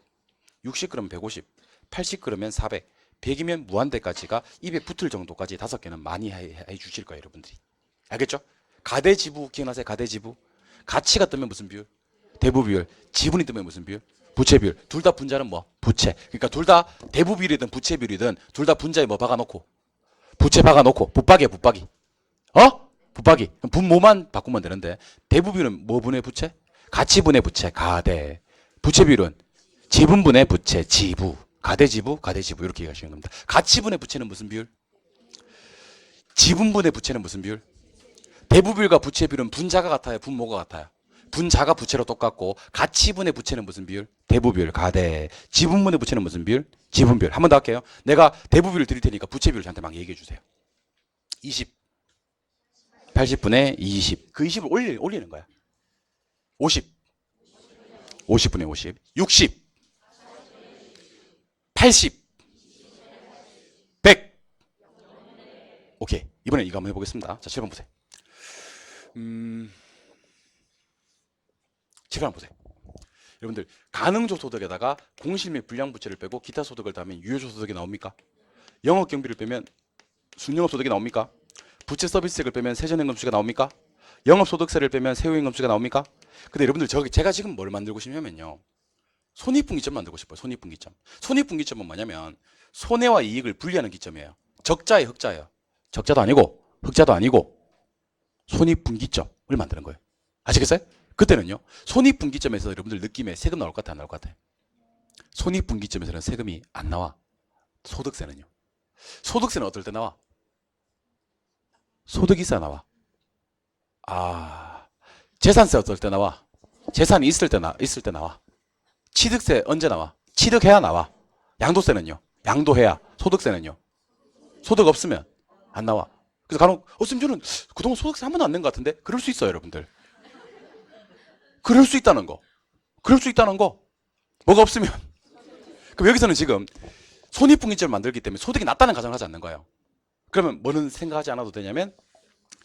60 그러면 150. 80 그러면 400. 100이면 무한대까지가 입에 붙을 정도까지 5개는 많이 해 주실 거예요, 여러분들이. 알겠죠? 가대지부 기억나세요? 가대지부. 가치가 뜨면 무슨 비율? 대부비율. 지분이 뜨면 무슨 비율? 부채비율. 둘 다 분자는 뭐? 부채. 그러니까 둘 다 대부비율이든 부채비율이든 둘 다 분자에 뭐 박아놓고 부채 박아놓고 붙박이야 붙박이. 붙박이. 그럼 분모만 바꾸면 되는데 대부비율은 뭐 분의 부채? 가치분의 부채. 가대. 부채비율은 지분분의 부채. 지부. 가대지부 이렇게 얘기하시는 겁니다. 가치분의 부채는 무슨 비율? 지분분의 부채는 무슨 비율? 대부비율과 부채비율은 분자가 같아요? 분모가 같아요? 분자가 부채로 똑같고 가치분의 부채는 무슨 비율? 대부비율. 가대. 지분분의 부채는 무슨 비율? 지분비율. 한 번 더 할게요. 내가 대부비율 드릴 테니까 부채비율 저한테 막 얘기해 주세요. 20. 80분의 20. 그 20을 올리는 거야. 50. 50분의 50. 60. 80. 100. 오케이. 이번엔 이거 한번 해보겠습니다. 자, 7번 보세요. 7번 보세요. 여러분들 가능조소득에다가 공실 및 불량부채를 빼고 기타 소득을 더하면 유효조소득이 나옵니까? 영업경비를 빼면 순영업소득이 나옵니까? 부채 서비스액을 빼면 세전임금수가 나옵니까? 영업소득세를 빼면 세후임금수가 나옵니까? 근데 여러분들 제가 지금 뭘 만들고 싶냐면요, 손익분기점 만들고 싶어요. 손익분기점. 손익분기점은 뭐냐면 손해와 이익을 분리하는 기점이에요. 적자의 흑자예요. 적자도 아니고 흑자도 아니고 손익분기점을 만드는 거예요. 아시겠어요? 그때는요, 손익분기점에서 여러분들 느낌에 세금 나올 것 같아, 안 나올 것 같아? 손익분기점에서는 세금이 안 나와. 소득세는요. 소득세는 어떨 때 나와? 소득이 있어야 나와. 재산세 어떨 때 나와? 재산이 있을 때 나와. 취득세 언제 나와? 취득해야 나와. 양도세는요? 양도해야. 소득세는요? 소득 없으면 안 나와. 그래서 간혹 선생님 저는 그동안 소득세 한 번도 안 낸 것 같은데? 그럴 수 있어요, 여러분들. 그럴 수 있다는 거. 그럴 수 있다는 거. 뭐가 없으면. 그럼 여기서는 지금 손익분기점을 만들기 때문에 소득이 낮다는 가정을 하지 않는 거예요. 그러면 뭐는 생각하지 않아도 되냐면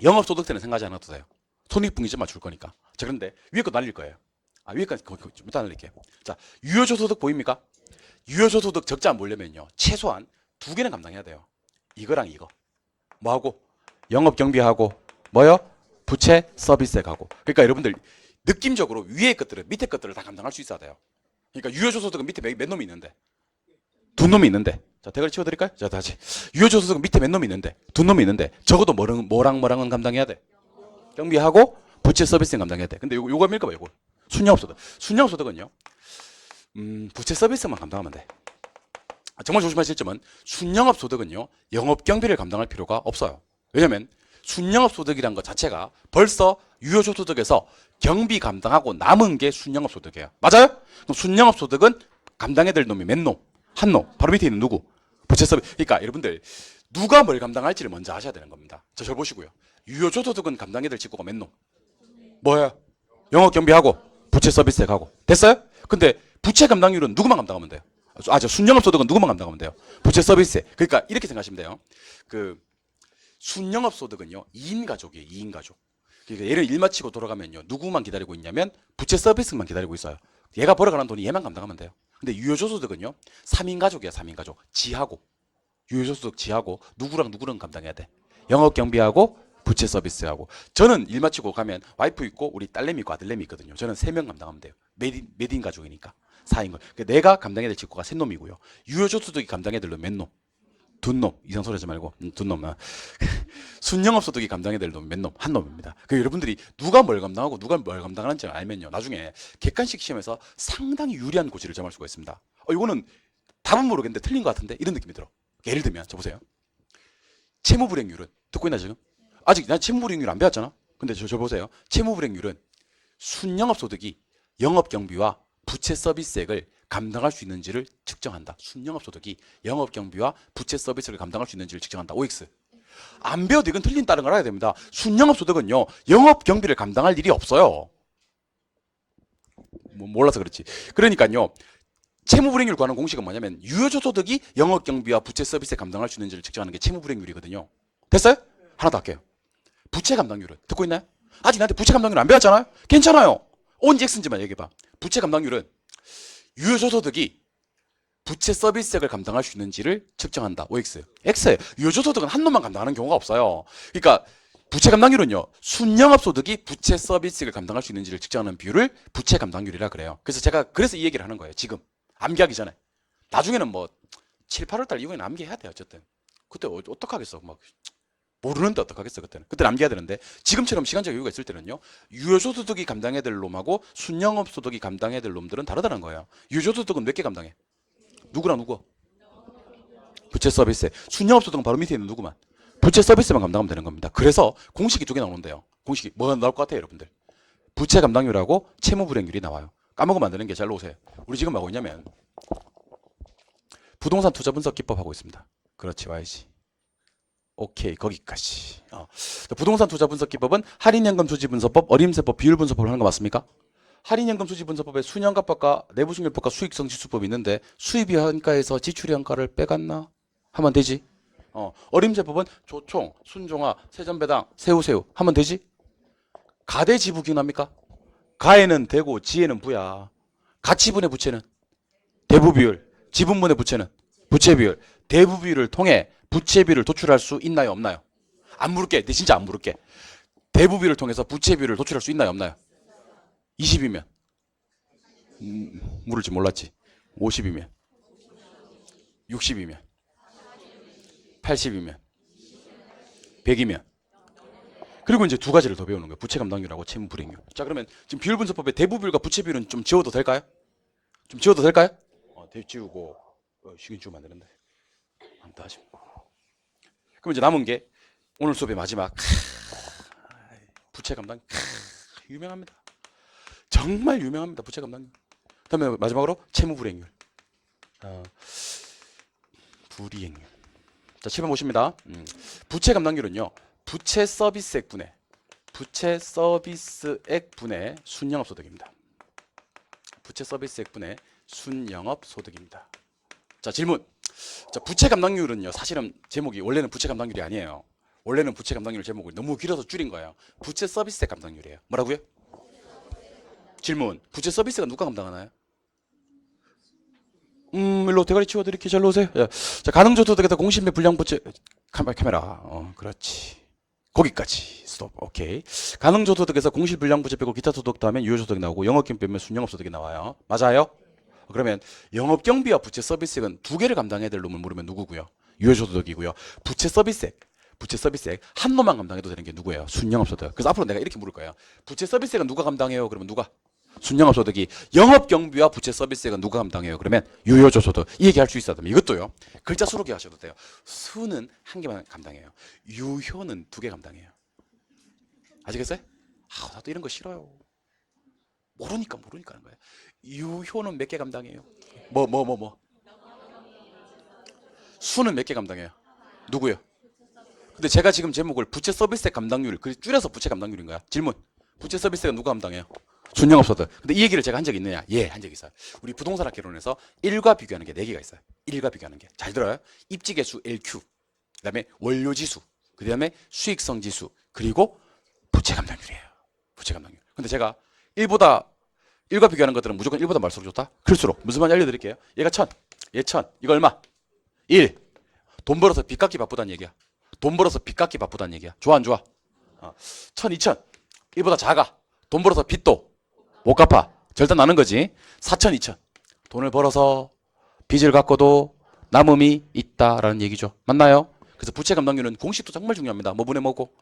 영업소득세는 생각하지 않아도 돼요. 손익분기점만 줄 거니까. 자, 그런데 위에 거 날릴 거예요. 위에 거 좀 이따 날릴게요. 자, 유효조소득 보입니까? 유효조소득 적자 안 보려면요, 최소한 두 개는 감당해야 돼요. 이거랑 이거. 뭐하고? 영업경비하고 뭐요? 부채 서비스액하고. 그러니까 여러분들 느낌적으로 위에 것들을 밑에 것들을 다 감당할 수 있어야 돼요. 그러니까 유효조소득은 밑에 몇 놈이 있는데? 두 놈이 있는데. 자, 대가리 치워드릴까요? 자, 다시. 유효조소득은 밑에 몇 놈이 있는데? 두 놈이 있는데 적어도 뭐랑은 감당해야 돼? 경비하고 부채 서비스는 감당해야 돼. 근데 요거 밀까 봐, 요거. 순영업소득. 순영업소득은요, 부채 서비스만 감당하면 돼. 정말 조심하실 점은 순영업소득은요, 영업경비를 감당할 필요가 없어요. 왜냐면 순영업소득이란 것 자체가 벌써 유효조소득에서 경비 감당하고 남은 게 순영업소득이에요. 맞아요? 그럼 순영업소득은 감당해야 될 놈이 몇 놈? 한 놈. 바로 밑에 있는 누구? 부채 서비스. 그러니까 여러분들 누가 뭘 감당할지를 먼저 아셔야 되는 겁니다. 저 보시고요. 유효조소득은 감당해야 될 직구가 몇 놈? 뭐야? 영업경비하고 부채 서비스액하고. 됐어요? 근데 부채 감당률은 누구만 감당하면 돼요? 저 순영업소득은 누구만 감당하면 돼요? 부채 서비스액. 그러니까 이렇게 생각하시면 돼요. 순영업소득은요, 2인 가족이에요. 2인 가족. 그러니까 얘를 일 마치고 돌아가면요, 누구만 기다리고 있냐면 부채 서비스만 기다리고 있어요. 얘가 벌어가는 돈이 얘만 감당하면 돼요. 근데 유효조소득은요, 3인 가족이야. 3인 가족. 지하고 유효조소득 지하고 누구랑 감당해야 돼? 영업경비하고 부채 서비스하고. 저는 일 마치고 가면 와이프 있고 우리 딸내미 있고 아들내미 있거든요. 저는 3명 감당하면 돼요. 몇인 가족이니까. 4인 거. 그러니까 내가 감당해야 될 직구가 3놈이고요. 유효조소득이 감당해야 될 놈 몇 놈? 2놈. 이상 소리 하지 말고 2놈. 순영업소득이 감당해야 될 놈 몇 놈? 1놈입니다. 그 여러분들이 누가 뭘 감당하고 누가 뭘 감당하는지 알면요, 나중에 객관식 시험에서 상당히 유리한 고지를 점할 수가 있습니다. 이거는 답은 모르겠는데 틀린 것 같은데, 이런 느낌이 들어. 예를 들면 저 보세요. 채무불이익률은 듣고 있나 지금? 아직 난 채무불이익률 안 배웠잖아. 근데 저 보세요. 채무불이익률은 순영업소득이 영업경비와 부채 서비스액을 감당할 수 있는지를 측정한다. 순영업소득이 영업경비와 부채 서비스를 감당할 수 있는지를 측정한다. OX. 안 배워도 이건 틀린다는 걸 알아야 됩니다. 순영업소득은요, 영업경비를 감당할 일이 없어요. 몰라서 그렇지. 그러니까요, 채무불이익률 구하는 공식은 뭐냐면 유효조소득이 영업경비와 부채 서비스에 감당할 수 있는지를 측정하는 게 채무불이익률이거든요. 됐어요? 하나 더 할게요. 부채 감당률은 듣고 있나요? 아직 나한테 부채 감당률 안 배웠잖아요? 괜찮아요. On지 X인지만 얘기해봐. 부채 감당률은 유효조소득이 부채 서비스액을 감당할 수 있는지를 측정한다. OX. X예요. 유효조소득은 한 놈만 감당하는 경우가 없어요. 그러니까 부채 감당률은요, 순영업소득이 부채 서비스액을 감당할 수 있는지를 측정하는 비율을 부채 감당률이라 그래요. 그래서 제가 그래서 이 얘기를 하는 거예요. 지금 암기하기 전에. 나중에는 뭐 7, 8월 달 이후에는 암기해야 돼요. 어쨌든 그때 어떡하겠어. 막 모르는데 어떡하겠어. 그때는 암기해야 되는데, 지금처럼 시간적 여유가 있을 때는요, 유효소득이 감당해야 될 놈하고 순영업소득이 감당해야 될 놈들은 다르다는 거예요. 유효소득은 몇 개 감당해? 누구랑 누구? 부채 서비스. 순영업소득은 바로 밑에 있는 누구만? 부채 서비스만 감당하면 되는 겁니다. 그래서 공식이 두 개 나오는데요. 공식이 뭐가 나올 것 같아요, 여러분들? 부채 감당률하고 채무불이익률이 나와요. 까먹으면 안 되는 게, 잘 놓으세요. 우리 지금 하고 있냐면 부동산 투자 분석 기법 하고 있습니다. 그렇지, 와야지. 오케이, 거기까지. 부동산 투자 분석 기법은 할인연금 수지 분석법, 어림세법, 비율 분석법을 하는 거 맞습니까? 할인연금 수지 분석법에 순현가법과 내부순율법과 수익성 지수법이 있는데 수입이 한가에서 지출이 한가를 빼갔나? 하면 되지. 어림세법은 조총, 순종화, 세전배당, 세우세우 하면 되지. 가대지부 기억납니까? 가에는 되고 지에는 부야. 가치분의 부채는 대부 비율, 지분분의 부채는 부채 비율. 대부 비율을 통해 부채 비율을 도출할 수 있나요, 없나요? 안 물을게. 진짜 안 물을게. 대부 비율을 통해서 부채 비율을 도출할 수 있나요, 없나요? 20이면 물을지 몰랐지. 50이면 60이면 80이면 100이면. 그리고 이제 두 가지를 더 배우는 거예요. 부채 감당률하고 채무 불이익률. 자, 그러면 지금 비율 분석법의 대부 비율과 부채 비율은 좀 지워도 될까요? 좀 지워도 될까요? 지우고 시간 주면 안 되는데. 다시. 그럼 이제 남은 게 오늘 수업의 마지막 부채 감당. 유명합니다. 정말 유명합니다. 부채 감당률. 그다음에 마지막으로 채무 불이익률. 불이익률. 자, 7번 보십니다. 부채 감당률은요. 부채 서비스액 분의 순영업소득입니다. 부채 서비스액 분의 순영업소득입니다. 자, 질문. 자, 부채 감당률은요. 사실은 제목이 원래는 부채 감당률이 아니에요. 원래는 부채 감당률 제목을 너무 길어서 줄인 거예요. 부채 서비스액 감당률이에요. 뭐라고요? 질문. 부채 서비스가 누가 감당하나요? 일로 대가리 치워드릴게요. 잘로 오세요. 자, 가능조소득에서 공시인배 불량부채 카메라. 그렇지. 거기까지 스톱. 오케이. 가능조소득에서 공시불량부채 빼고 기타 소득 더하면 유효소득이 나오고 영업경비 빼면 순영업소득이 나와요. 맞아요? 그러면 영업경비와 부채 서비스액은 두 개를 감당해야 될 놈을 물으면 누구고요? 유효소득이고요. 부채 서비스액 한 놈만 감당해도 되는 게 누구예요? 순영업소득. 그래서 앞으로 내가 이렇게 물을 거예요. 부채 서비스액은 누가 감당해요? 그러면 누가? 순영업소득이. 영업경비와 부채 서비스액은 누가 감당해요? 그러면 유효조소득. 이 얘기 할 수 있어야 됩니다. 이것도요. 글자 수로 기하셔도 돼요. 수는 한 개만 감당해요. 유효는 두 개 감당해요. 아시겠어요? 나도 이런 거 싫어요. 모르니까 하는 거예요. 유효는 몇 개 감당해요? 수는 몇 개 감당해요? 누구요? 근데 제가 지금 제목을 부채 서비스액 감당률, 줄여서 부채 감당률인 거야. 질문. 부채 서비스액은 누가 감당해요? 순영업소득. 근데 이 얘기를 제가 한 적이 있느냐? 예, 한 적이 있어요. 우리 부동산 학개론에서 1과 비교하는 게 4개가 있어요. 1과 비교하는 게. 잘 들어요. 입지계수 LQ, 그 다음에 원료지수, 그 다음에 수익성지수, 그리고 부채 감당률이에요. 부채 감당률. 근데 제가 1과 비교하는 것들은 무조건 1보다 말수록 좋다? 클수록. 무슨 말인지 알려드릴게요. 얘가 1000, 얘 1000, 이거 얼마? 1. 돈 벌어서 빚 갚기 바쁘다는 얘기야. 돈 벌어서 빚 갚기 바쁘다는 얘기야. 좋아, 안 좋아? 1000, 2000. 1보다 작아. 돈 벌어서 빚도 못 갚아. 절대 나는 거지. 4000, 2000. 돈을 벌어서 빚을 갚고도 남음이 있다라는 얘기죠. 맞나요? 그래서 부채 감당률은 공식도 정말 중요합니다. 뭐 분의 뭐고?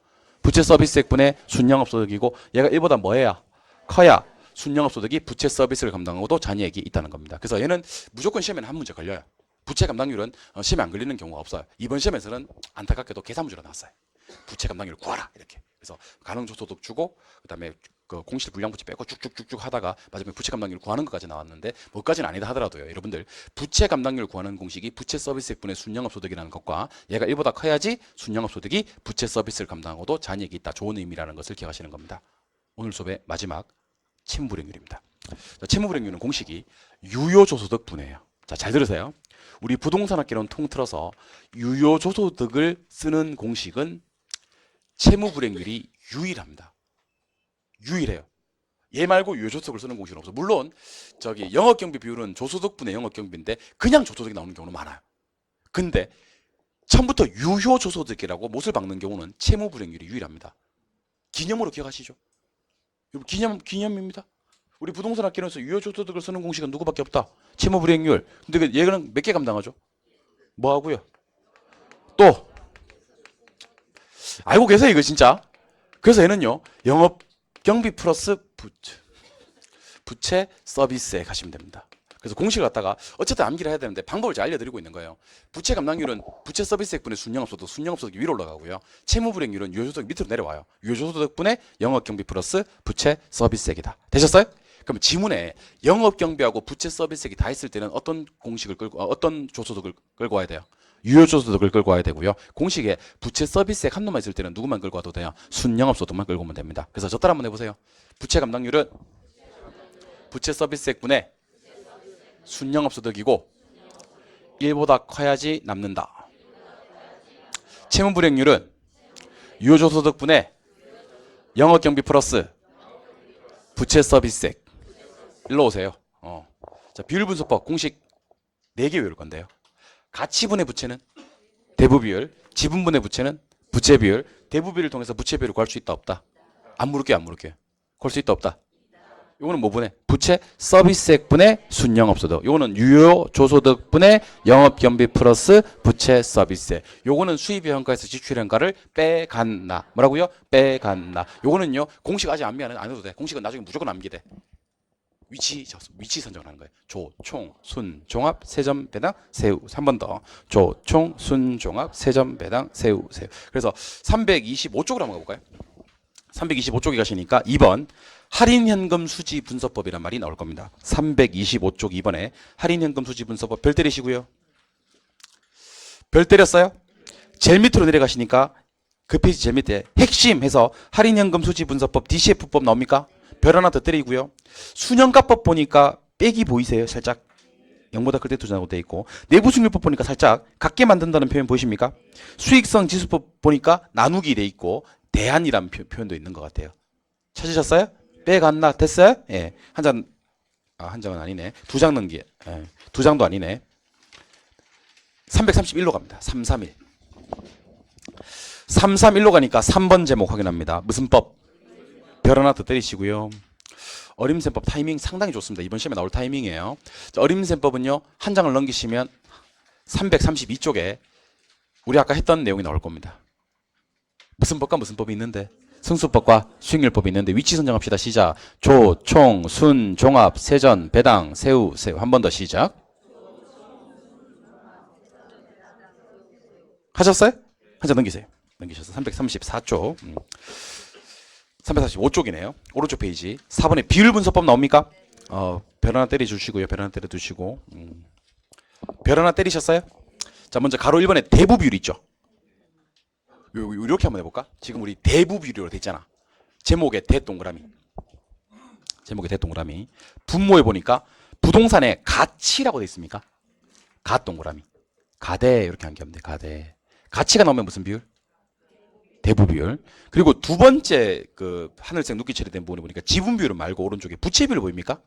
부채 서비스액 분의 순영업소득이고, 얘가 1보다 뭐해야? 커야 순영업소득이 부채 서비스를 감당하고도 잔이액이 있다는 겁니다. 그래서 얘는 무조건 시험에는 한 문제 걸려요. 부채 감당률은 시험에 안 걸리는 경우가 없어요. 이번 시험에서는 안타깝게도 계산 문제로 나왔어요. 부채 감당률 구하라 이렇게. 그래서 가능조소득 주고 그다음에 그 공실 불량부채 빼고 쭉쭉쭉쭉 하다가 마지막에 부채 감당률 구하는 것까지 나왔는데, 뭐까지는 아니다 하더라도요. 여러분들 부채 감당률 구하는 공식이 부채 서비스액분의 순영업소득이라는 것과 얘가 1보다 커야지 순영업소득이 부채 서비스를 감당하고도 잔이익이 있다. 좋은 의미라는 것을 기억하시는 겁니다. 오늘 수업의 마지막 채무불이익률입니다. 채무불이익률은 공식이 유효조소득분이에요. 자, 잘 들으세요. 우리 부동산학개론 통틀어서 유효조소득을 쓰는 공식은 채무불이익률이 유일합니다. 유일해요. 얘 말고 유효조소득을 쓰는 공식은 없어. 물론 저기 영업경비 비율은 조소득분의 영업경비인데 그냥 조소득이 나오는 경우는 많아요. 근데 처음부터 유효조소득이라고 못을 박는 경우는 채무불이익률이 유일합니다. 기념으로 기억하시죠? 기념입니다. 우리 부동산학개론에서 유효조소득을 쓰는 공식은 누구밖에 없다. 채무불이익률. 근데 얘는 몇 개 감당하죠? 뭐 하고요? 또 알고 계세요 이거 진짜? 그래서 얘는요 영업경비 플러스 부채 서비스액 하시면 됩니다. 그래서 공식을 갖다가 어쨌든 암기를 해야 되는데 방법을 잘 알려드리고 있는 거예요. 부채 감당률은 부채 서비스액분의 순영업소득, 순영업소득이 위로 올라가고요. 채무불이익률은 유효조소득이 밑으로 내려와요. 유효조소득분의 영업경비 플러스 부채 서비스액이다. 되셨어요? 그럼 지문에 영업경비하고 부채 서비스액이 다 있을 때는 어떤 공식을 어떤 조소득을 끌고 와야 돼요? 유효조소득을 끌고 와야 되고요. 공식에 부채 서비스액 한 놈만 있을 때는 누구만 끌고 와도 돼요? 순영업소득만 끌고 오면 됩니다. 그래서 저 따라 한번 해보세요. 부채 감당률은 부채 서비스액분의 순영업소득이고 1보다 커야지 남는다. 채무불이익률은 유효조소득분의 영업경비 플러스 부채 서비스액. 일로 오세요. 자, 비율분석법 공식 4개 외울 건데요. 가치분의 부채는 대부비율, 지분분의 부채는 부채비율, 대부비율을 통해서 부채비율을 구할 수 있다 없다? 안 물을게요, 안 물을게요. 구할 수 있다 없다? 요거는 뭐 분해? 부채 서비스액 분의 순영업소득. 요거는 유효 조소득 분의 영업경비 플러스 부채 서비스액. 요거는 수입효과에서 지출효과를 빼간다. 뭐라고요? 빼간다. 요거는요 공식 아직 안 해도 돼. 공식은 나중에 무조건 암기돼. 위치 선정을 하는 거예요. 조, 총, 순, 종합, 세점, 배당, 세우. 3번 더. 조, 총, 순, 종합, 세점, 배당, 세우, 세우. 그래서 325쪽으로 한번 가볼까요? 325쪽에 가시니까 2번 할인현금 수지 분석법이란 말이 나올 겁니다. 325쪽 2번에 할인현금 수지 분석법 별 때리시고요. 별 때렸어요? 제일 밑으로 내려가시니까 그 페이지 제일 밑에 핵심 해서 할인현금 수지 분석법 DCF법 나옵니까? 별 하나 더 때리고요. 순영가법 보니까 빼기 보이세요? 살짝 0보다 클 때 투자하고 돼 있고, 내부수익률법 보니까 살짝 같게 만든다는 표현 보이십니까? 수익성 지수법 보니까 나누기 돼 있고 대안이라는 표현도 있는 것 같아요. 찾으셨어요? 빼갔나? 됐어요? 예. 한 장은 아니네. 2장 넘기. 예. 2장도 아니네. 331로 갑니다. 331. 331로 가니까 3번 제목 확인합니다. 무슨 법? 별 하나 더 때리시고요. 어림셈법 타이밍 상당히 좋습니다. 이번 시험에 나올 타이밍이에요. 어림셈법은요. 한 장을 넘기시면 332쪽에 우리 아까 했던 내용이 나올 겁니다. 무슨 법과 무슨 법이 있는데? 승수법과 수익률법이 있는데 위치 선정합시다. 시작. 조, 총, 순, 종합, 세전, 배당, 세우, 세우. 한 번 더 시작. 하셨어요? 한 장 넘기세요. 넘기셔서 334쪽. 345쪽이네요. 오른쪽 페이지. 4번에 비율분석법 나옵니까? 별 하나 때려주시고요. 별 하나 때려두시고. 별 하나 때리셨어요? 자, 먼저 가로 1번에 대부비율 있죠? 이렇게 한번 해볼까? 지금 우리 대부비율로 돼 있잖아. 제목에 대동그라미. 제목에 대동그라미. 분모에 보니까 부동산의 가치라고 돼 있습니까? 가동그라미. 가대 이렇게 한게 돼. 가대. 가치가 나오면 무슨 비율? 대부비율. 그리고 두 번째 그 하늘색 눕기 처리된 부분에 보니까 지분비율은 말고 오른쪽에 부채비율 보입니까?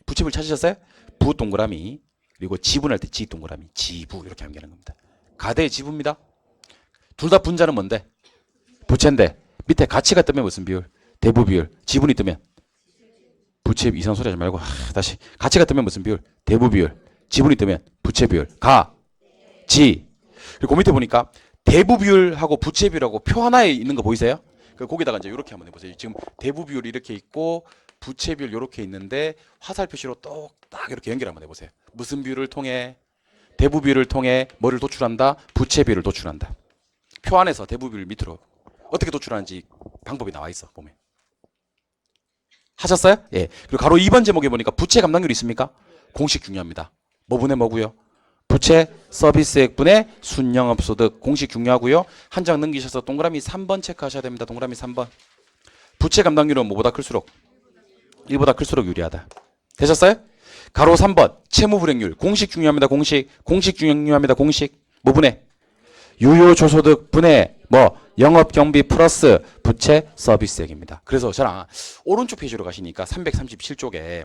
부채비율 찾으셨어요? 부 동그라미. 그리고 지분할 때 지 동그라미. 지부 이렇게 암기하는 겁니다. 가대의 지부입니다. 둘 다 분자는 뭔데? 부채인데 밑에 가치가 뜨면 무슨 비율? 대부비율. 지분이 뜨면 부채비율. 이상한 소리 하지 말고 다시. 가치가 뜨면 무슨 비율? 대부비율. 지분이 뜨면 부채비율. 가, 지. 그리고 밑에 보니까 대부비율하고 부채비율하고 표 하나에 있는 거 보이세요? 거기다가 이제 이렇게 한번 해보세요. 지금 대부비율 이렇게 있고 부채비율 이렇게 있는데 화살 표시로 똑딱 이렇게 연결 한번 해보세요. 무슨 비율을 통해? 대부비율을 통해 뭐를 도출한다? 부채비율을 도출한다. 표 안에서 대부비율 밑으로 어떻게 도출하는지 방법이 나와 있어. 보면. 하셨어요? 예. 그리고 가로 2번 제목에 보니까 부채 감당률이 있습니까? 공식 중요합니다. 뭐분의 뭐고요? 부채 서비스액분의 순영업소득. 공식 중요하고요. 한 장 넘기셔서 동그라미 3번 체크하셔야 됩니다. 동그라미 3번. 부채 감당률은 뭐보다 클수록 1보다 클수록 유리하다. 되셨어요? 가로 3번 채무불이익률. 공식 중요합니다. 공식. 공식 중요합니다. 공식. 뭐분의? 유효조소득 분의 뭐 영업경비 플러스 부채 서비스액입니다. 그래서 저랑 오른쪽 페이지로 가시니까 337쪽에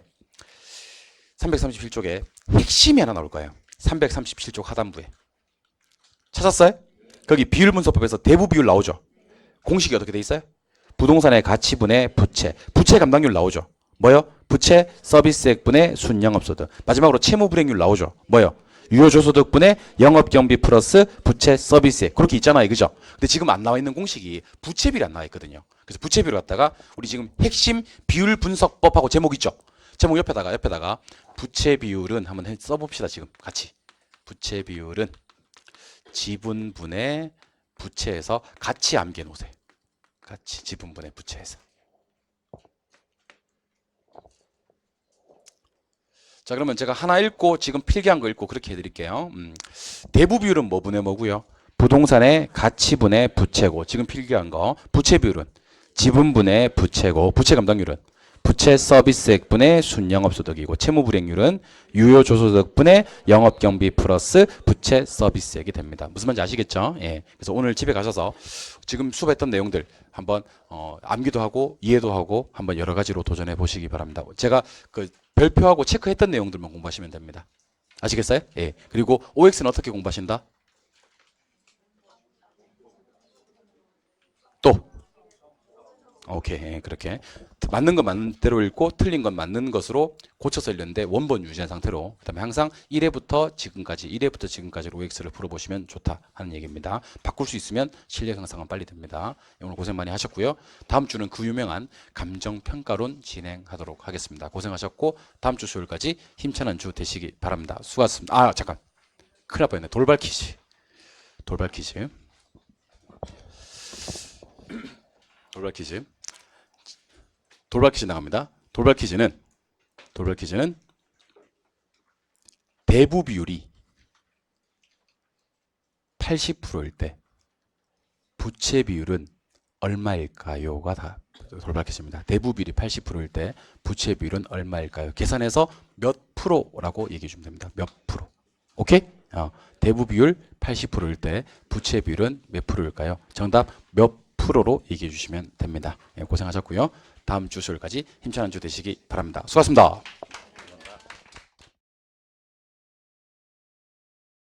핵심이 하나 나올 거예요. 337쪽 하단부에. 찾았어요? 거기 비율분석법에서 대부비율 나오죠. 공식이 어떻게 돼 있어요? 부동산의 가치분의 부채. 부채 감당률 나오죠. 뭐요? 부채 서비스액분의 순영업소득. 마지막으로 채무불이익률 나오죠. 뭐요? 유효조소득분의 영업경비 플러스 부채 서비스액. 그렇게 있잖아요. 그죠? 근데 지금 안 나와 있는 공식이 부채비율이 안 나와 있거든요. 그래서 부채비율을 갖다가 우리 지금 핵심 비율분석법하고 제목 있죠? 제목 옆에다가 부채비율은 한번 써봅시다. 지금 같이. 부채비율은 지분분의 부채에서 같이 암기해 놓으세요. 같이 지분분의 부채에서. 자, 그러면 제가 하나 읽고 지금 필기한 거 읽고 그렇게 해드릴게요. 대부비율은 뭐 분의 뭐고요? 부동산의 가치분의 부채고, 지금 필기한 거. 부채비율은 지분분의 부채고, 부채 감당률은 부채 서비스액분의 순영업소득이고, 채무불이익률은 유효조소득분의 영업경비 플러스 부채 서비스액이 됩니다. 무슨 말인지 아시겠죠? 예. 그래서 오늘 집에 가셔서 지금 수업했던 내용들 한번 암기도 하고 이해도 하고 한번 여러 가지로 도전해 보시기 바랍니다. 제가 그 별표하고 체크했던 내용들만 공부하시면 됩니다. 아시겠어요? 예. 그리고 OX는 어떻게 공부하신다? 또 오케이. 예, 그렇게 맞는 건 맞는 대로 읽고 틀린 건 맞는 것으로 고쳐서 읽는데 원본 유지한 상태로 그다음에 항상 1회부터 지금까지로 OX를 풀어보시면 좋다 하는 얘기입니다. 바꿀 수 있으면 실력 향상은 빨리 됩니다. 오늘 고생 많이 하셨고요. 다음 주는 그 유명한 감정평가론 진행하도록 하겠습니다. 고생하셨고 다음 주 수요일까지 힘찬 한 주 되시기 바랍니다. 수고하셨습니다. 아 잠깐 큰일 날 뻔했네. 돌발 퀴즈 돌발 퀴즈 돌발 퀴즈 돌발 퀴즈 나갑니다. 돌발 퀴즈는 대부 비율이 80%일 때 부채 비율은 얼마일까요가 다 돌발 퀴즈입니다. 대부 비율이 80%일 때 부채 비율은 얼마일까요? 계산해서 몇 프로라고 얘기해 주면 됩니다. 몇 프로. 오케이? 대부 비율 80%일 때 부채 비율은 몇 프로일까요? 정답 몇 프로로 얘기해 주시면 됩니다. 예, 고생하셨고요. 다음 주 수요일까지 힘찬 한 주 되시기 바랍니다. 수고하셨습니다.